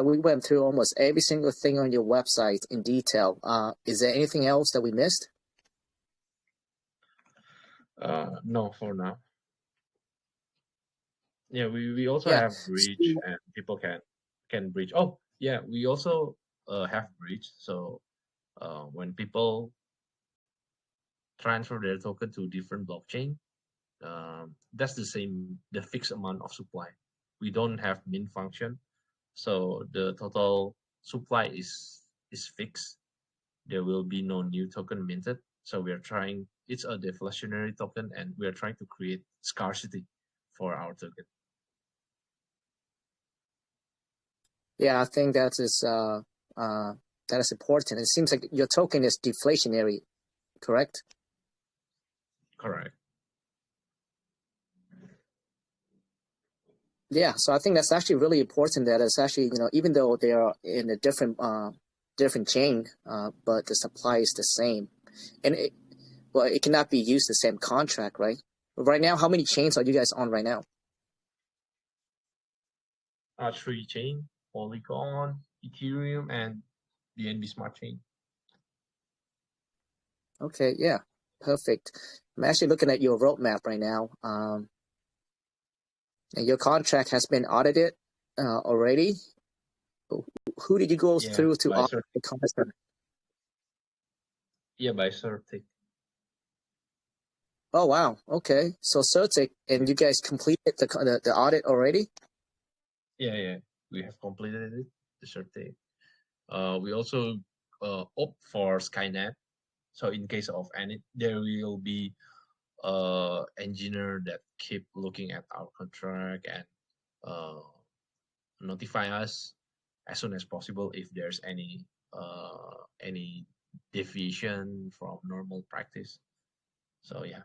we went through almost every single thing on your website in detail. Is there anything else that we missed? No, for now. Yeah, we also have bridge, and people can bridge. Oh, yeah, we also have bridge. So when people transfer their token to different blockchain, that's the fixed amount of supply. We don't have mint function, so the total supply is fixed. There will be no new token minted. So it's a deflationary token, and we are trying to create scarcity for our token. Yeah, I think that is important. It seems like your token is deflationary, correct? Correct. Yeah, so I think that's actually really important. That it's actually, even though they are in a different chain, but the supply is the same, and it cannot be used the same contract, right? But right now, how many chains are you guys on right now? 3 chain: Polygon, Ethereum, and BNB Smart Chain. Okay, yeah, perfect. I'm actually looking at your roadmap right now. And your contract has been audited already. Who did you go through to audit the contract? Yeah, by Certic. Oh wow, okay. So Certic, and you guys completed the audit already? Yeah, we have completed it, the Certic. We also opt for Skynet. So in case of any, there will be engineer that keep looking at our contract and notify us as soon as possible if there's any deviation from normal practice. So yeah.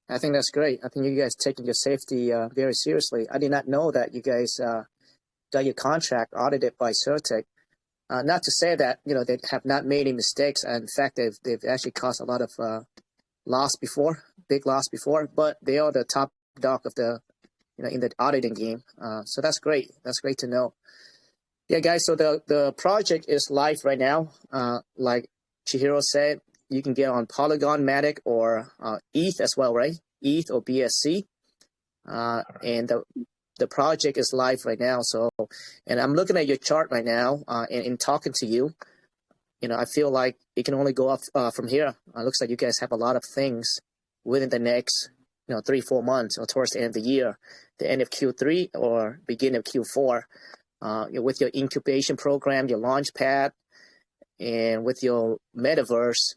I think that's great. I think you guys taking your safety very seriously. I did not know that you guys got your contract audited by Certec. Not to say that they have not made any mistakes. In fact, they've actually caused a lot of big loss before. But they are the top dog of the in the auditing game. So that's great. That's great to know. Yeah, guys. So the project is live right now. Like Chihiro said, you can get on Polygon, Matic, or ETH as well, right? ETH or BSC. And the project is live right now. So, and I'm looking at your chart right now, and in talking to you, I feel like it can only go up from here. It looks like you guys have a lot of things within the next, 3-4 months, or towards the end of the year, the end of Q3 or beginning of Q4, with your incubation program, your Launchpad, and with your metaverse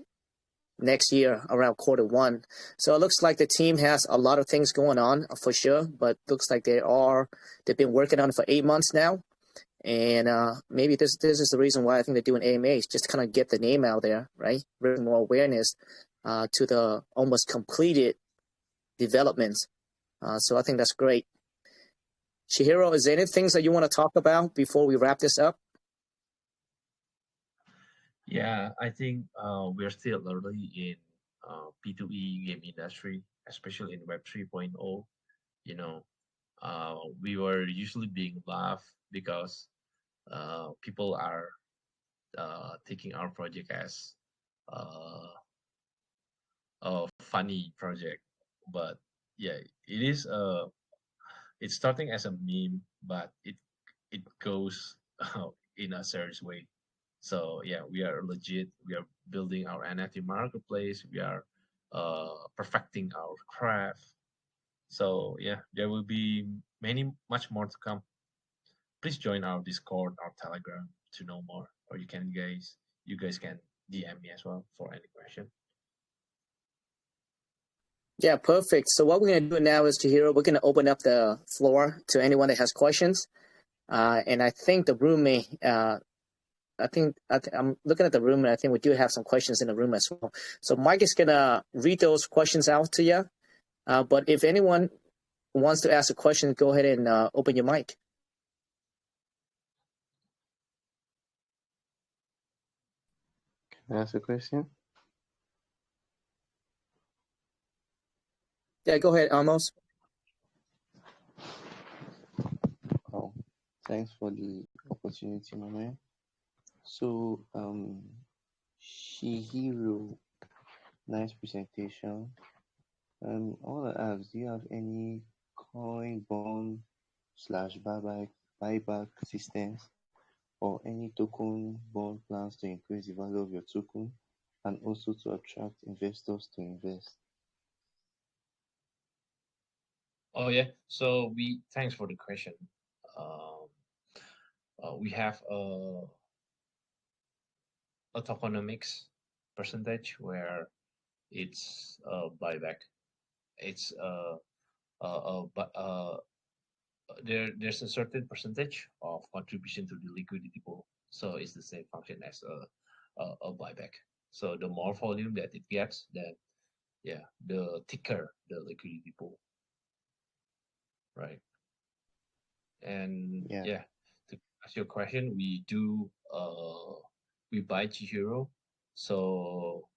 next year around Q1. So it looks like the team has a lot of things going on for sure, but looks like they've been working on it for 8 months now. And maybe this is the reason why I think they're doing AMAs, just to kind of get the name out there, right? Bring more awareness to the almost completed developments. So I think that's great. Chihiro, is there any things that you want to talk about before we wrap this up? Yeah, I think we're still early in P2E game industry, especially in Web 3.0. We were usually being laughed because people are taking our project as a funny project. But yeah, it's starting as a meme, but it goes in a serious way. So yeah, we are legit. We are building our NFT marketplace. We are perfecting our craft. So yeah, there will be much more to come. Please join our Discord, our Telegram to know more, or you guys can DM me as well for any question. Yeah, perfect. So what we're going to do now is, Chihiro, we're going to open up the floor to anyone that has questions. And I think the room may. I'm looking at the room, and I think we do have some questions in the room as well. So Mike is gonna read those questions out to you. But if anyone wants to ask a question, go ahead and open your mic. Can I ask a question? Yeah, go ahead, Amos. Oh, thanks for the opportunity, my man. So, Chihiro, nice presentation. I want to ask, do you have any coin bond / buyback systems or any token bond plans to increase the value of your token and also to attract investors to invest? Oh yeah. So thanks for the question. We have a tokenomics percentage where it's buyback. It's there's a certain percentage of contribution to the liquidity pool. So it's the same function as a buyback. So the more volume that it gets, then yeah, the thicker the liquidity pool. Right. And yeah, to ask your question, we buy Chihiro, so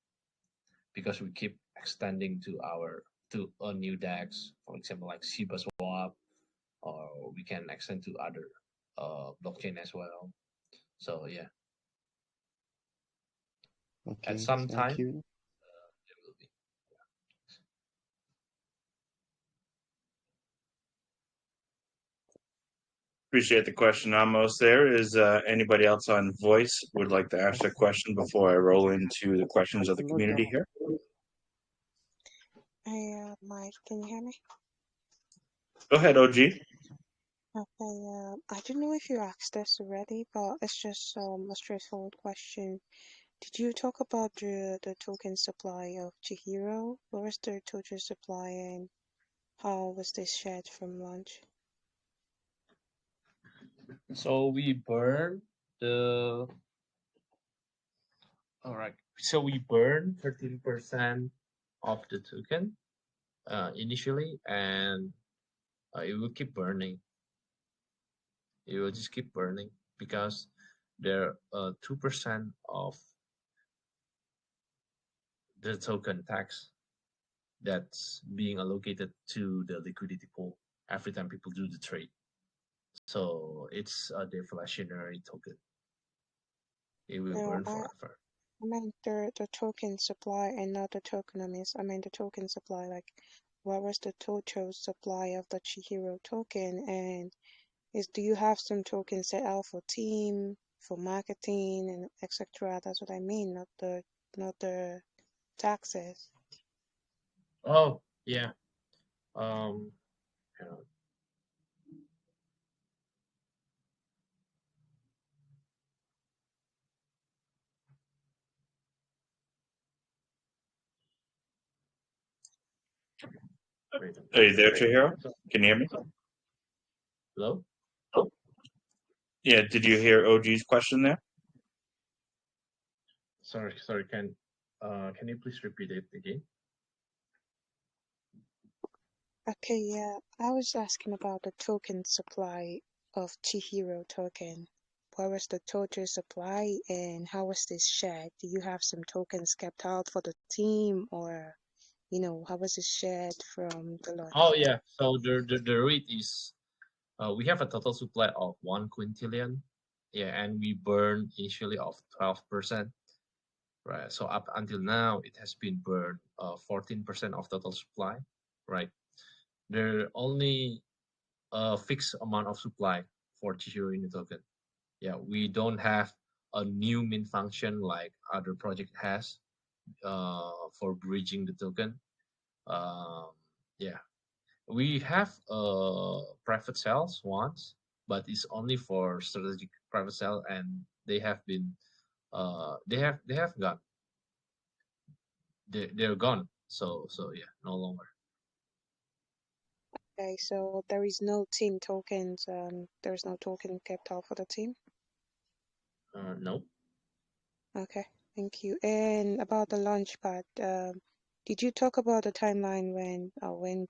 because we keep extending to a new DEX, for example, like Shiba Swap, or we can extend to other blockchain as well. So yeah, okay, at some time, thank you. there will be. Appreciate the question, Amos. There is anybody else on voice would like to ask a question before I roll into the questions of the community here? Hey, Mike, can you hear me? Go ahead, OG. Okay, I don't know if you asked this already, but it's just a straightforward question. Did you talk about the token supply of Chihiro? What was the total supply and how was this shared from launch? So we burn the. All right. So we burn 13% of the token, initially, and it will keep burning. It will just keep burning because there 2% of the token tax that's being allocated to the liquidity pool every time people do the trade. So it's a deflationary token. It will No, burn I forever. meant the token supply and not the tokenomics. I meant the token supply, like what was the total supply of the Chihiro token, and do you have some tokens set out for team, for marketing, and etc. That's what I mean, not the taxes. Oh yeah. Hang on. Wait a Are you there, minute. Chihiro? Can you hear me? Hello? Yeah, did you hear OG's question there? Sorry. Can you please repeat it again? Okay, yeah. I was asking about the token supply of Chihiro token. What was the total supply and how was this shared? Do you have some tokens kept out for the team, or how was it shared from the launch? Oh yeah. So the rate is we have a total supply of 1 quintillion. Yeah, and we burn initially of 12%. Right. So up until now it has been burned 14% of total supply. Right. There only a fixed amount of supply for Chihiro Inu token. Yeah, we don't have a new mint function like other project has for bridging the token. Yeah, we have private sales once, but it's only for strategic private sale, and they have been they have gone. They're gone. So yeah, no longer. Okay, so there is no team tokens. There's no token kept out for the team. No. Okay, thank you. And about the Launchpad, did you talk about the timeline when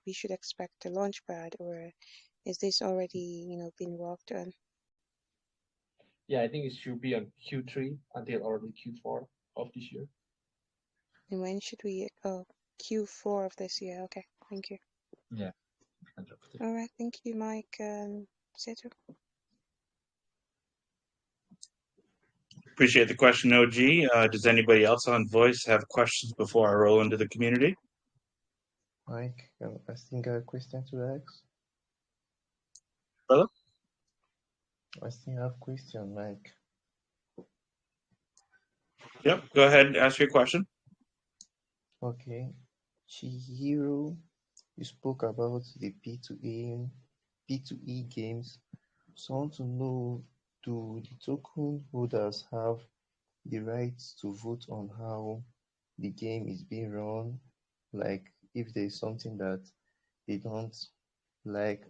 we should expect the Launchpad, or is this already been worked on? Yeah, I think it should be on Q3 until early Q4 of this year. And when should we? Oh, Q4 of this year. Okay, thank you. Yeah. All right, thank you, Mike. Seto. Appreciate the question, OG. Does anybody else on voice have questions before I roll into the community? Mike, I still got a question to ask. Brother? I still have question, Mike. Yep, go ahead and ask your question. Okay. Chihiro, you spoke about the P2E games. So I want to know, do the token holders have the right to vote on how the game is being run? Like if there's something that they don't like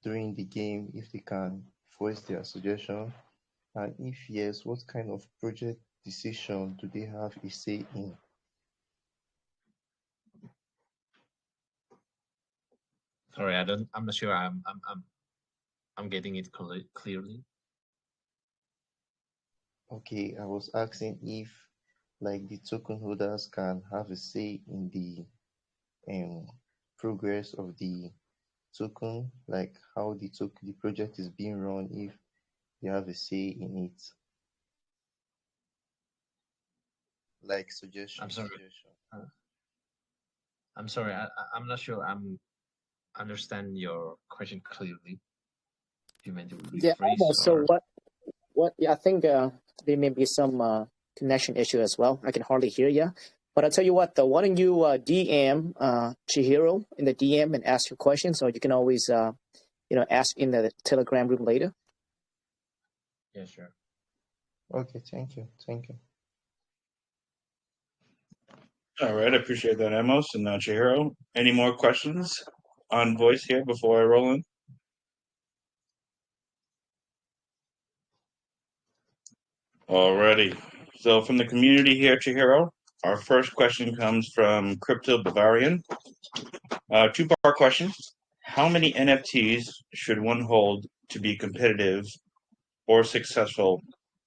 during the game, if they can voice their suggestion, and if yes, what kind of project decision do they have a say in? Sorry, I'm not sure I'm getting it clearly. Okay, I was asking if like the token holders can have a say in the progress of the token, like how the project is being run, if they have a say in it, like suggestion. I'm sorry. I'm not sure I'm understand your question clearly. You meant to Yeah, rephrase almost. So or what? Yeah, I think there may be some connection issue as well. I can hardly hear you. But I'll tell you what, though, why don't you DM Chihiro in the DM and ask your questions, or you can always ask in the Telegram room later. yeah, sure. Okay, thank you. All right, I appreciate that, Amos and Chihiro. Any more questions on voice here before I roll in? Alrighty. So from the community here, Chihiro, Our first question comes from Crypto Bavarian. Two-part question. How many NFTs should one hold to be competitive or successful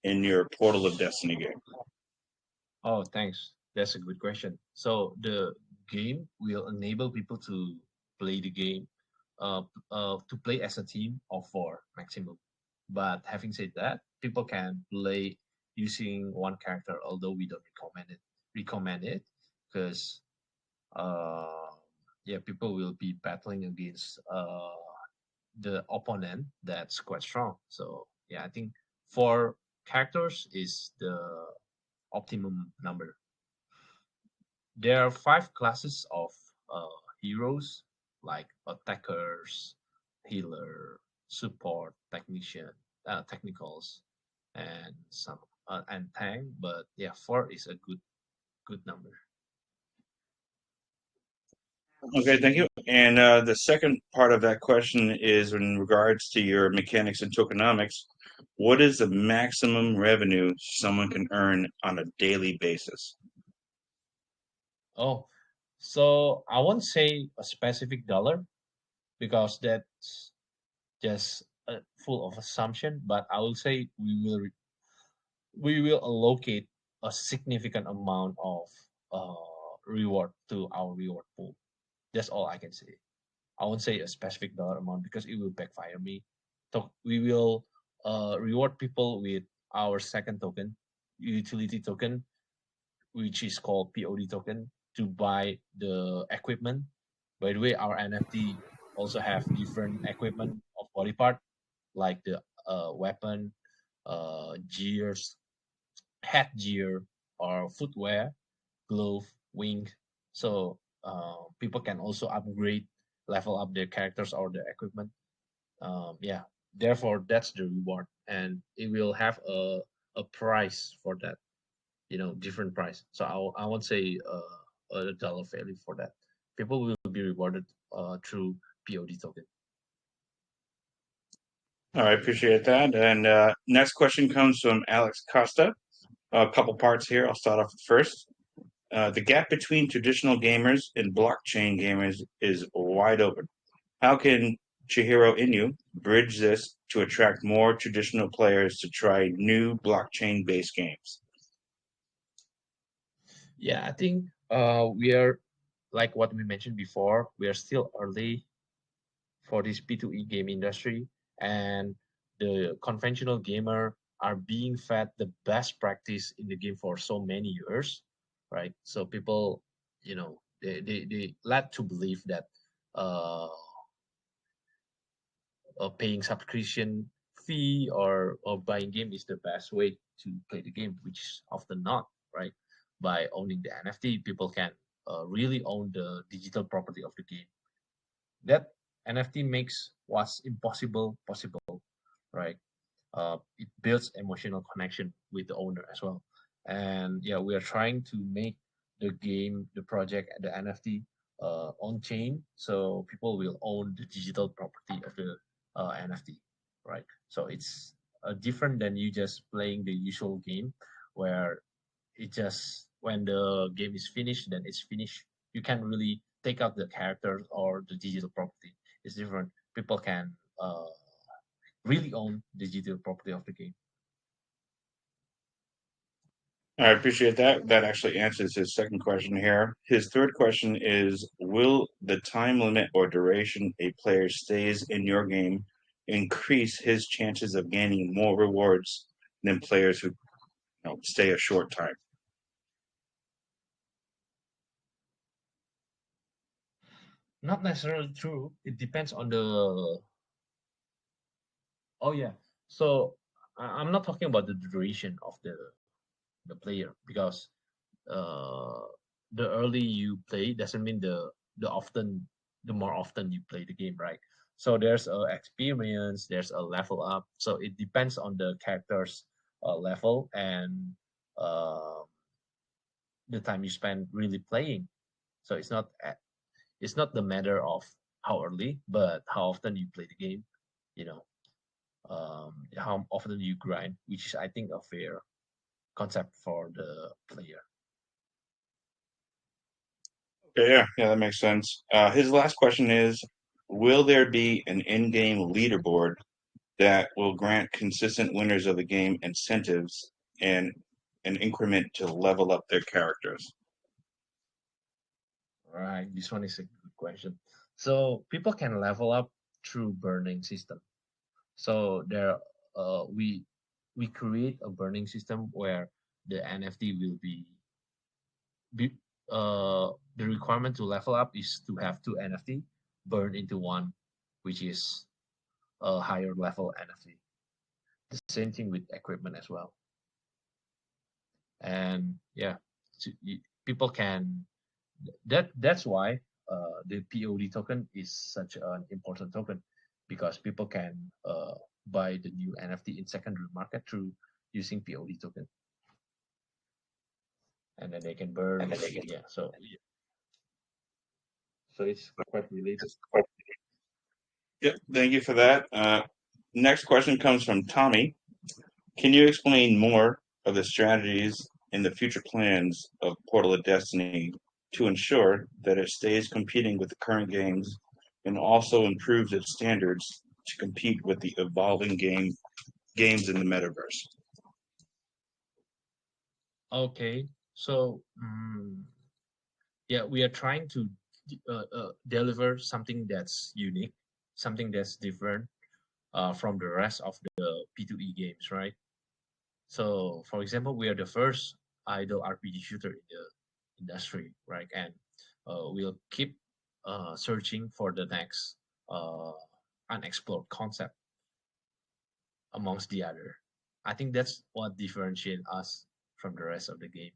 in your Portal of Destiny game? Oh, thanks. That's a good question. So the game will enable people to play the game, to play as a team of four maximum. But having said that, people can play using one character, although we don't recommend it because yeah, people will be battling against the opponent that's quite strong. So yeah, I think four characters is the optimum number. There are five classes of heroes like attackers, healer, support, technicals, and some and tank. But yeah, four is a good number. Okay, thank you. And the second part of that question is in regards to your mechanics and tokenomics. What is the maximum revenue someone can earn on a daily basis? Oh, so I won't say a specific dollar because that's just full of assumption. But I will say we will allocate a significant amount of reward to our reward pool. That's all I can say. I won't say a specific dollar amount because it will backfire me. So we will reward people with our second token, utility token, which is called POD token, to buy the equipment. By the way, our NFT also have different equipment of body part, like the weapon, gears, headgear, or footwear, glove, wing. So people can also level up their characters or their equipment. Yeah, therefore that's the reward, and it will have a price for that. Different price. So I won't say a dollar value for that. People will be rewarded through POD token. All right, appreciate that. And next question comes from Alex Costa. A couple parts here. I'll start off with first. The gap between traditional gamers and blockchain gamers is wide open. How can Chihiro Inu bridge this to attract more traditional players to try new blockchain-based games? Yeah, I think we are, like what we mentioned before, we are still early for this P2E game industry, and the conventional gamer are being fed the best practice in the game for so many years, right? So people, they led to believe that uh, paying subscription fee or buying game is the best way to play the game, which is often not, right? By owning the NFT, people can really own the digital property of the game. That NFT makes what's impossible possible, right? It builds emotional connection with the owner as well. And yeah, we are trying to make the game, the project, the NFT on chain, so people will own the digital property of the NFT, right? So it's different than you just playing the usual game, where it just when the game is finished, then it's finished. You can't really take out the characters or the digital property. It's different. People can really own the digital property of the game. I appreciate that. That actually answers his second question here. His third question is, will the time limit or duration a player stays in your game increase his chances of gaining more rewards than players who stay a short time? Not necessarily true. It depends on the. Oh yeah. So I'm not talking about the duration of the player, because uh, the early you play doesn't mean the more often you play the game, right? So there's a experience, there's a level up. So it depends on the character's level and uh, the time you spend really playing. So it's not the matter of how early, but how often you play the game. You know, how often you grind, which is I think a fair concept for the player. Yeah, that makes sense. His last question is, will there be an in-game leaderboard that will grant consistent winners of the game incentives and an increment to level up their characters? Right, this one is a good question. So people can level up through burning system. So we create a burning system where the NFT will be the requirement to level up is to have 2 NFT burned into one, which is a higher level NFT. The same thing with equipment as well. And yeah, people can that's why the POD token is such an important token, because people can buy the new NFT in secondary market through using POD token, and then they can burn. So it's quite related. Yep, thank you for that. Next question comes from Tommy. Can you explain more of the strategies and the future plans of Portal of Destiny to ensure that it stays competing with the current games and also improves its standards to compete with the evolving games in the metaverse? Okay, so yeah, we are trying to deliver something that's unique, something that's different from the rest of the P2E games, right? So, for example, we are the first idle RPG shooter in the industry, right? And we'll keep searching for the next unexplored concept amongst the other. I think that's what differentiates us from the rest of the game.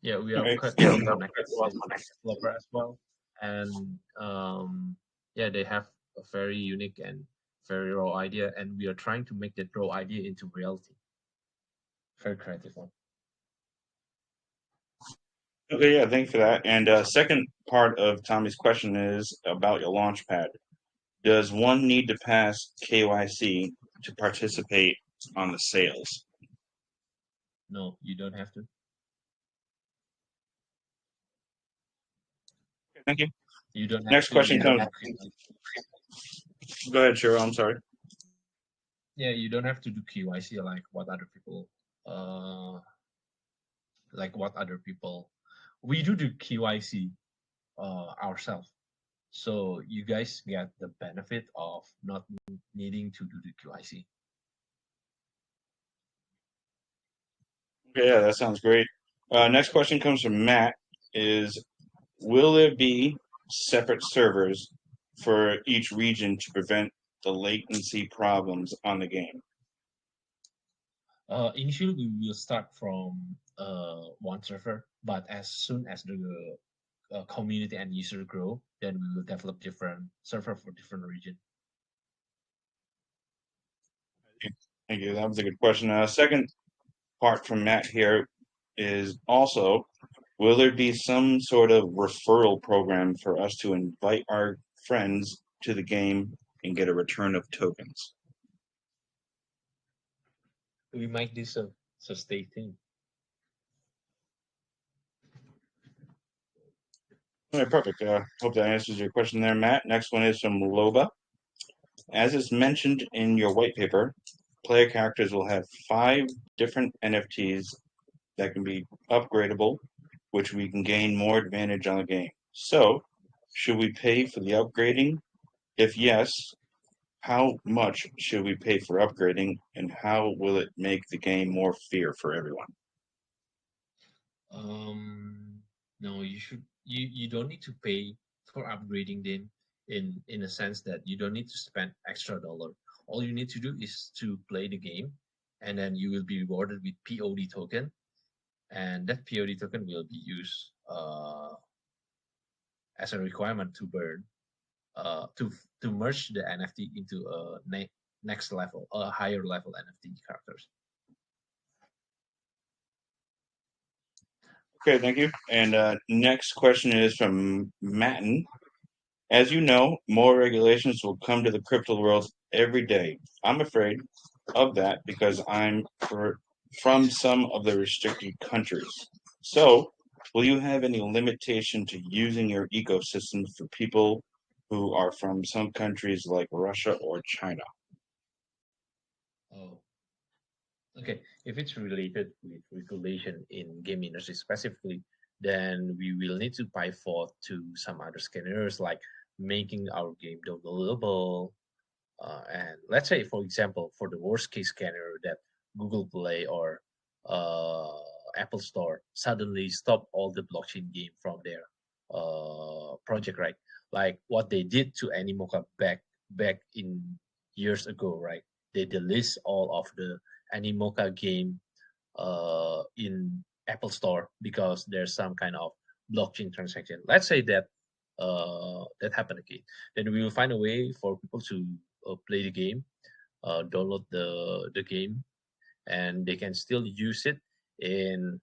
Yeah, we are connected with developer as well, and yeah, they have a very unique and very raw idea, and we are trying to make that raw idea into reality. Very creative one. Okay, yeah, thank you for that. And second part of Tommy's question is about your Launchpad. Does one need to pass KYC to participate on the sales? No, you don't have to. Thank you. You don't have Next to. question comes. Go ahead, Chihiro. I'm sorry. Yeah, you don't have to do KYC like what other people. We do KYC ourselves. So you guys get the benefit of not needing to do the QIC. Okay, yeah, that sounds great. Next question comes from Matt. Will there be separate servers for each region to prevent the latency problems on the game? Initially, we will start from one server, but as soon as the community and user grow, then we will develop different server for different region. Thank you. That was a good question. Second part from Matt here is also, will there be some sort of referral program for us to invite our friends to the game and get a return of tokens? We might do so stay tuned. All right, perfect. Hope that answers your question there, Matt. Next one is from Loba. As is mentioned in your white paper, player characters will have 5 different NFTs that can be upgradable, which we can gain more advantage on the game. So, should we pay for the upgrading? If yes, how much should we pay for upgrading, and how will it make the game more fair for everyone? No, you don't need to pay for upgrading them in a sense that you don't need to spend extra dollar. All you need to do is to play the game, and then you will be rewarded with POD token, and that POD token will be used as a requirement to burn to merge the NFT into a next level, a higher level NFT characters. Okay, thank you. And next question is from Matten. As you know, more regulations will come to the crypto world every day. I'm afraid of that because I'm from some of the restricted countries. So, will you have any limitation to using your ecosystem for people who are from some countries like Russia or China? Oh, okay. If it's related with regulation in game industry specifically, then we will need to pivot to some other scanners like making our game downloadable. And let's say, for example, for the worst case scenario that Google Play or uh, Apple Store suddenly stop all the blockchain game from their project, right? Like what they did to Animoca back in years ago, right? They delist all of the Animoca game in Apple Store because there's some kind of blockchain transaction. Let's say that that happened again, then we will find a way for people to play the game, download the game, and they can still use it in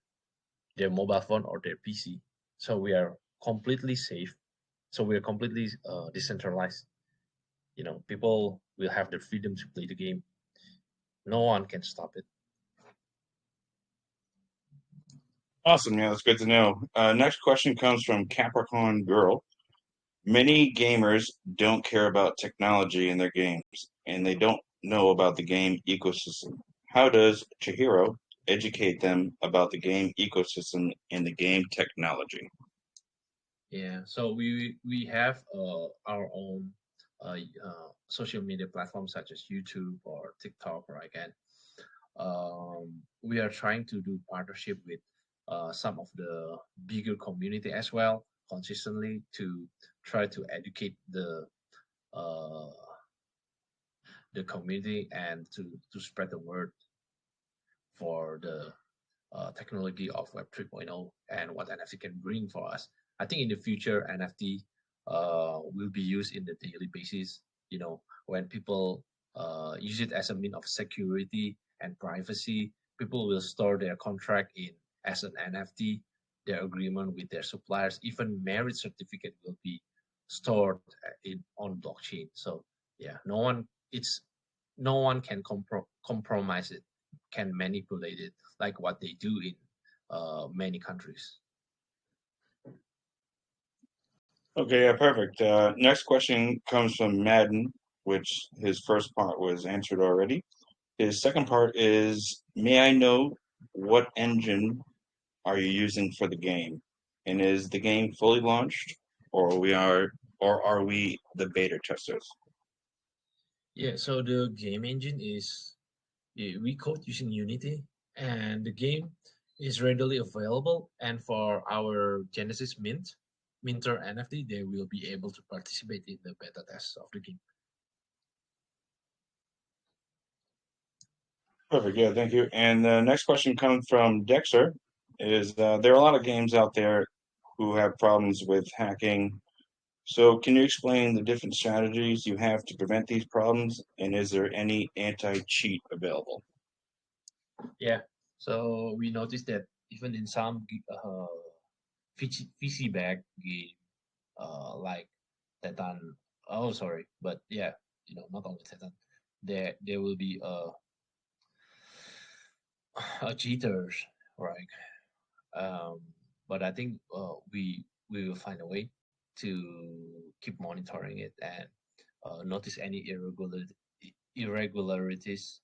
their mobile phone or their PC. So we are completely safe. So we are completely decentralized. You know, people will have the freedom to play the game. No one can stop it. Awesome. Yeah, that's good to know. Next question comes from Capricorn Girl. Many gamers don't care about technology in their games, and they don't know about the game ecosystem. How does Chihiro educate them about the game ecosystem and the game technology? Yeah. So we have our own social media platforms such as YouTube or TikTok, right? And we are trying to do partnership with some of the bigger community as well consistently to try to educate uh, the community and to spread the word for the technology of Web 3.0 and what NFT can bring for us. I think in the future, NFT will be used in the daily basis. You know, when people use it as a mean of security and privacy, people will store their contract in as an NFT, their agreement with their suppliers, even marriage certificate will be stored in on blockchain. So yeah, no one can compromise it, can manipulate it like what they do in many countries. Okay, yeah, perfect. Next question comes from Madden, which his first part was answered already. His second part is, may I know what engine are you using for the game? And is the game fully launched, or are we the beta testers? Yeah, so the game engine is we code using Unity, and the game is readily available. And for our Genesis Minter NFT, they will be able to participate in the beta test of the game. Perfect. Yeah, thank you. And the next question comes from Dexter. Is there are a lot of games out there who have problems with hacking. So, can you explain the different strategies you have to prevent these problems? And is there any anti-cheat available? Yeah, so we noticed that even in some VC back game like Titan, oh sorry, but yeah, you know, not only Titan, there will be cheaters, right? Um, but I think we will find a way to keep monitoring it and notice any irregularities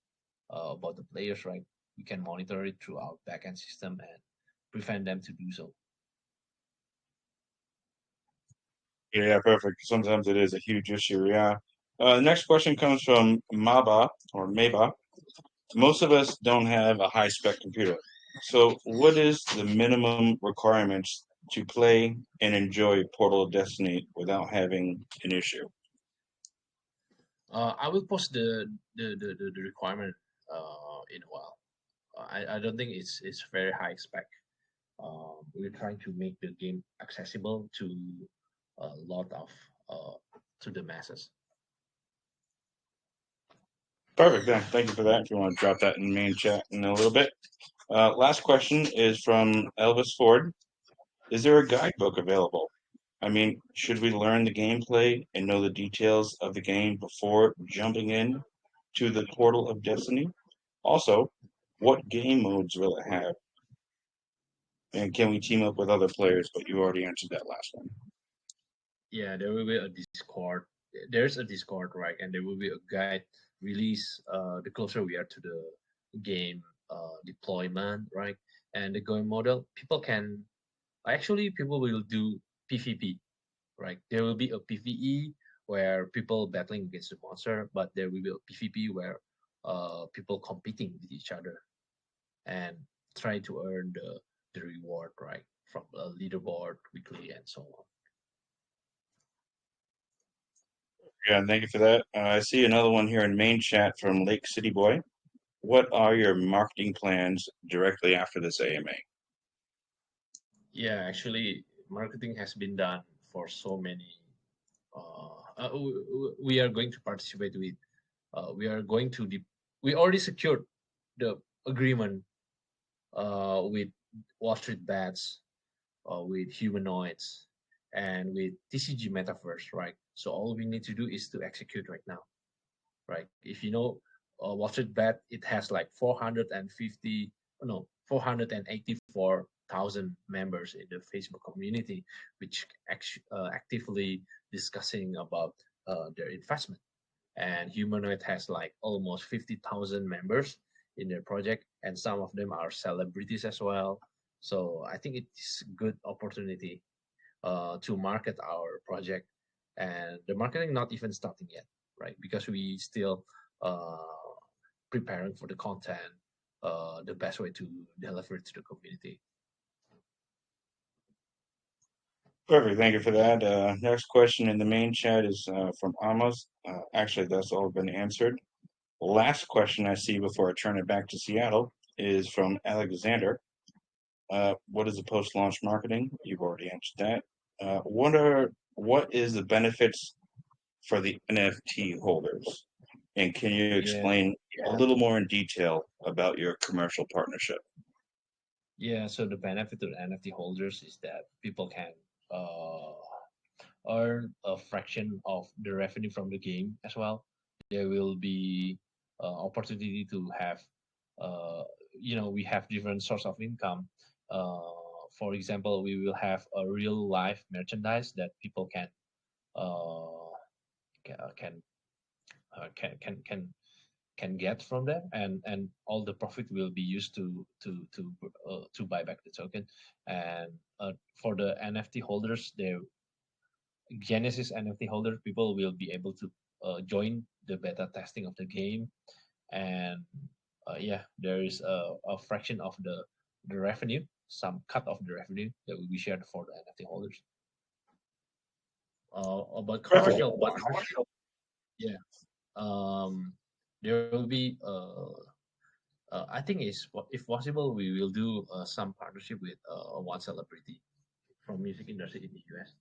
about the players, right? We can monitor it through our backend system and prevent them to do so. Yeah, perfect. Sometimes it is a huge issue. Yeah. Next question comes from Maba or Maba. Most of us don't have a high spec computer. So, what is the minimum requirements to play and enjoy Portal of Destiny without having an issue? I will post the requirement in a while. I don't think it's very high spec. We're trying to make the game accessible to a lot of to the masses. Perfect. Yeah, thank you for that. If you want to drop that in the main chat in a little bit. Last question is from Elvis Ford. Is there a guidebook available? I mean, should we learn the gameplay and know the details of the game before jumping in to the Portal of Destiny? Also, what game modes will it have? And can we team up with other players? But you already answered that last one. Yeah, there will be a Discord. There's a Discord, right? And there will be a guide release the closer we are to the game deployment, right? And the game model, people will do PvP, right? There will be a PvE where people battling against the monster, but there will be a PvP where people competing with each other and try to earn the reward, right? From a leaderboard weekly and so on. Yeah, thank you for that. I see another one here in main chat from Lake City Boy. What are your marketing plans directly after this AMA? Yeah, actually, marketing has been done for so many. We are going to participate with. We are going to. We already secured the agreement with Wall Street Bets, with humanoids, and with TCG Metaverse, right? So all we need to do is to execute right now, right? If you know Wall Street Bet, it has like 484,000 members in the Facebook community, which actively discussing about their investment. And Humanoid has like almost 50,000 members in their project, and some of them are celebrities as well. So I think it's a good opportunity to market our project, and the marketing not even starting yet, right? Because we still preparing for the content, the best way to deliver it to the community. Perfect. Thank you for that. Next question in the main chat is from Amos. Actually, that's all been answered. Last question I see before I turn it back to Seattle is from Alexander. What is the post-launch marketing? You've already answered that. What is the benefits for the NFT holders? And can you explain a little more in detail about your commercial partnership? Yeah, so the benefit to the NFT holders is that people can earn a fraction of the revenue from the game as well. There will be opportunity to have, we have different source of income. For example, we will have a real life merchandise that people can get from them, and all the profit will be used to buy back the token. And for the NFT holders, their Genesis NFT holder, people will be able to join the beta testing of the game, and there is a fraction of the revenue, some cut of the revenue that will be shared for the NFT holders. About commercial partnership, there will be I think if possible we will do some partnership with one celebrity from music industry in the US.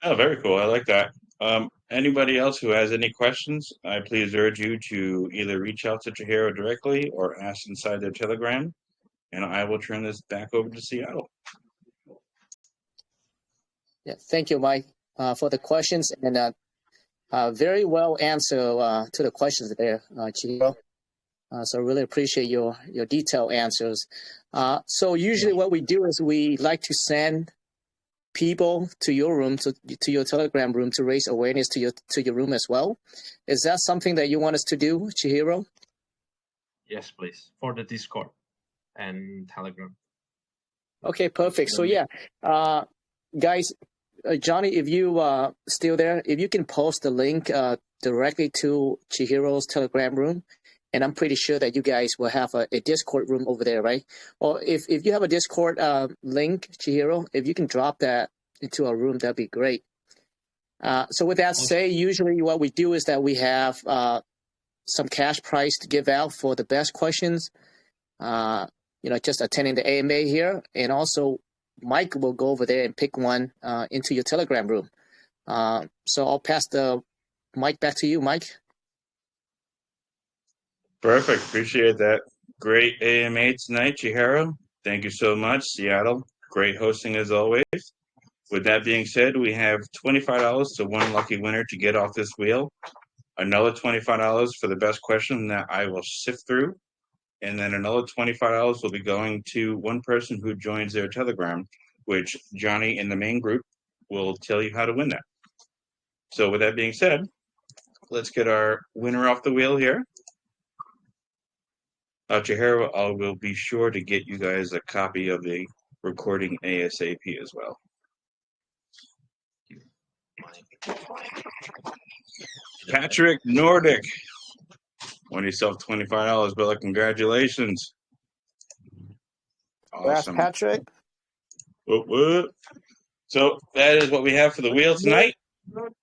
Oh, very cool. I like that. Anybody else who has any questions, I please urge you to either reach out to Chihiro directly or ask inside their Telegram, and I will turn this back over to Seattle. Yeah, thank you, Mike, for the questions, and very well answer to the questions there, Chihiro. So I really appreciate your detailed answers. So usually what we do is we like to send people to your room, to your Telegram room, to raise awareness to your room as well. Is that something that you want us to do, Chihiro? Yes, please, for the Discord and Telegram. Okay, perfect. So yeah, guys, Johnny, if you still there, if you can post the link directly to Chihiro's Telegram room, and I'm pretty sure that you guys will have a Discord room over there, right? Or if you have a Discord link, Chihiro, if you can drop that into a room, that'd be great. So with that said, usually what we do is that we have some cash prize to give out for the best questions, just attending the AMA here. And also Mike will go over there and pick one into your Telegram room. So I'll pass the mic back to you, Mike. Perfect. Appreciate that. Great AMA tonight, Chihiro. Thank you so much, Seattle. Great hosting as always. With that being said, we have $25 to one lucky winner to get off this wheel. another $25 for the best question that I will sift through, and then another $25 will be going to one person who joins their Telegram, which Johnny in the main group will tell you how to win that. So with that being said, let's get our winner off the wheel here. Chihiro, I will be sure to get you guys a copy of the recording ASAP as well. Patrick Nordic, won yourself $25, brother. Congratulations. Awesome. Patrick. What? So that is what we have for the wheel tonight.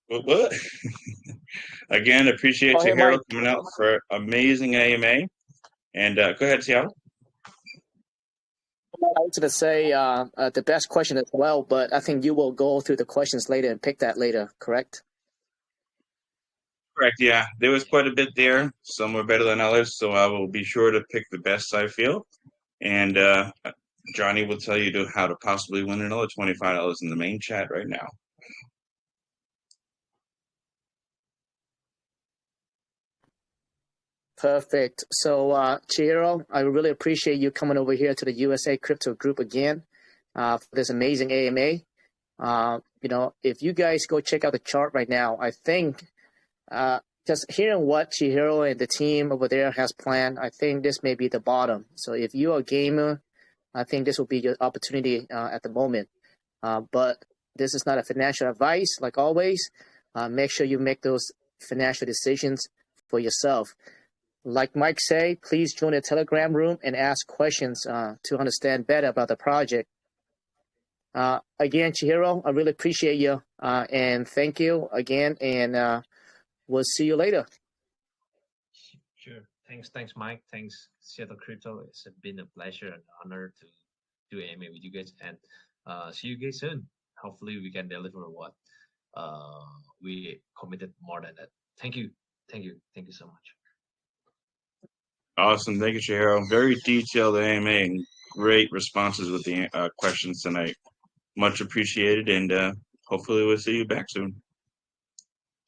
What? Again, appreciate Chihiro coming out for amazing AMA. And go ahead, Seattle. I was going to say the best question as well, but I think you will go through the questions later and pick that later, correct? Correct, yeah. There was quite a bit there. Some were better than others, so I will be sure to pick the best I feel. And Johnny will tell you how to possibly win another $25 in the main chat right now. Perfect. So, Chihiro, I really appreciate you coming over here to the USA Crypto Group again for this amazing AMA. You know, if you guys go check out the chart right now, I think just hearing what Chihiro and the team over there has planned, I think this may be the bottom. So if you're a gamer, I think this will be your opportunity at the moment. But this is not a financial advice, like always. Make sure you make those financial decisions for yourself. Like Mike say, please join the Telegram room and ask questions to understand better about the project. Again, Chihiro, I really appreciate you and thank you again. And we'll see you later. Sure. Thanks, Mike. Thanks, Seattle Crypto. It's been a pleasure and honor to do AMA with you guys. And see you guys soon. Hopefully, we can deliver what we committed more than that. Thank you. Thank you so much. Awesome. Thank you, Chihiro. Very detailed AMA and great responses with the questions tonight. Much appreciated, and hopefully we'll see you back soon.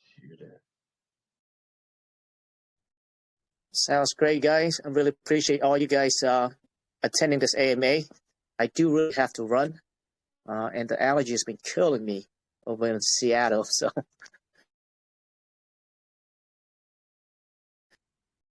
See you there. Sounds great, guys. I really appreciate all you guys attending this AMA. I do really have to run, and the allergy has been killing me over in Seattle. So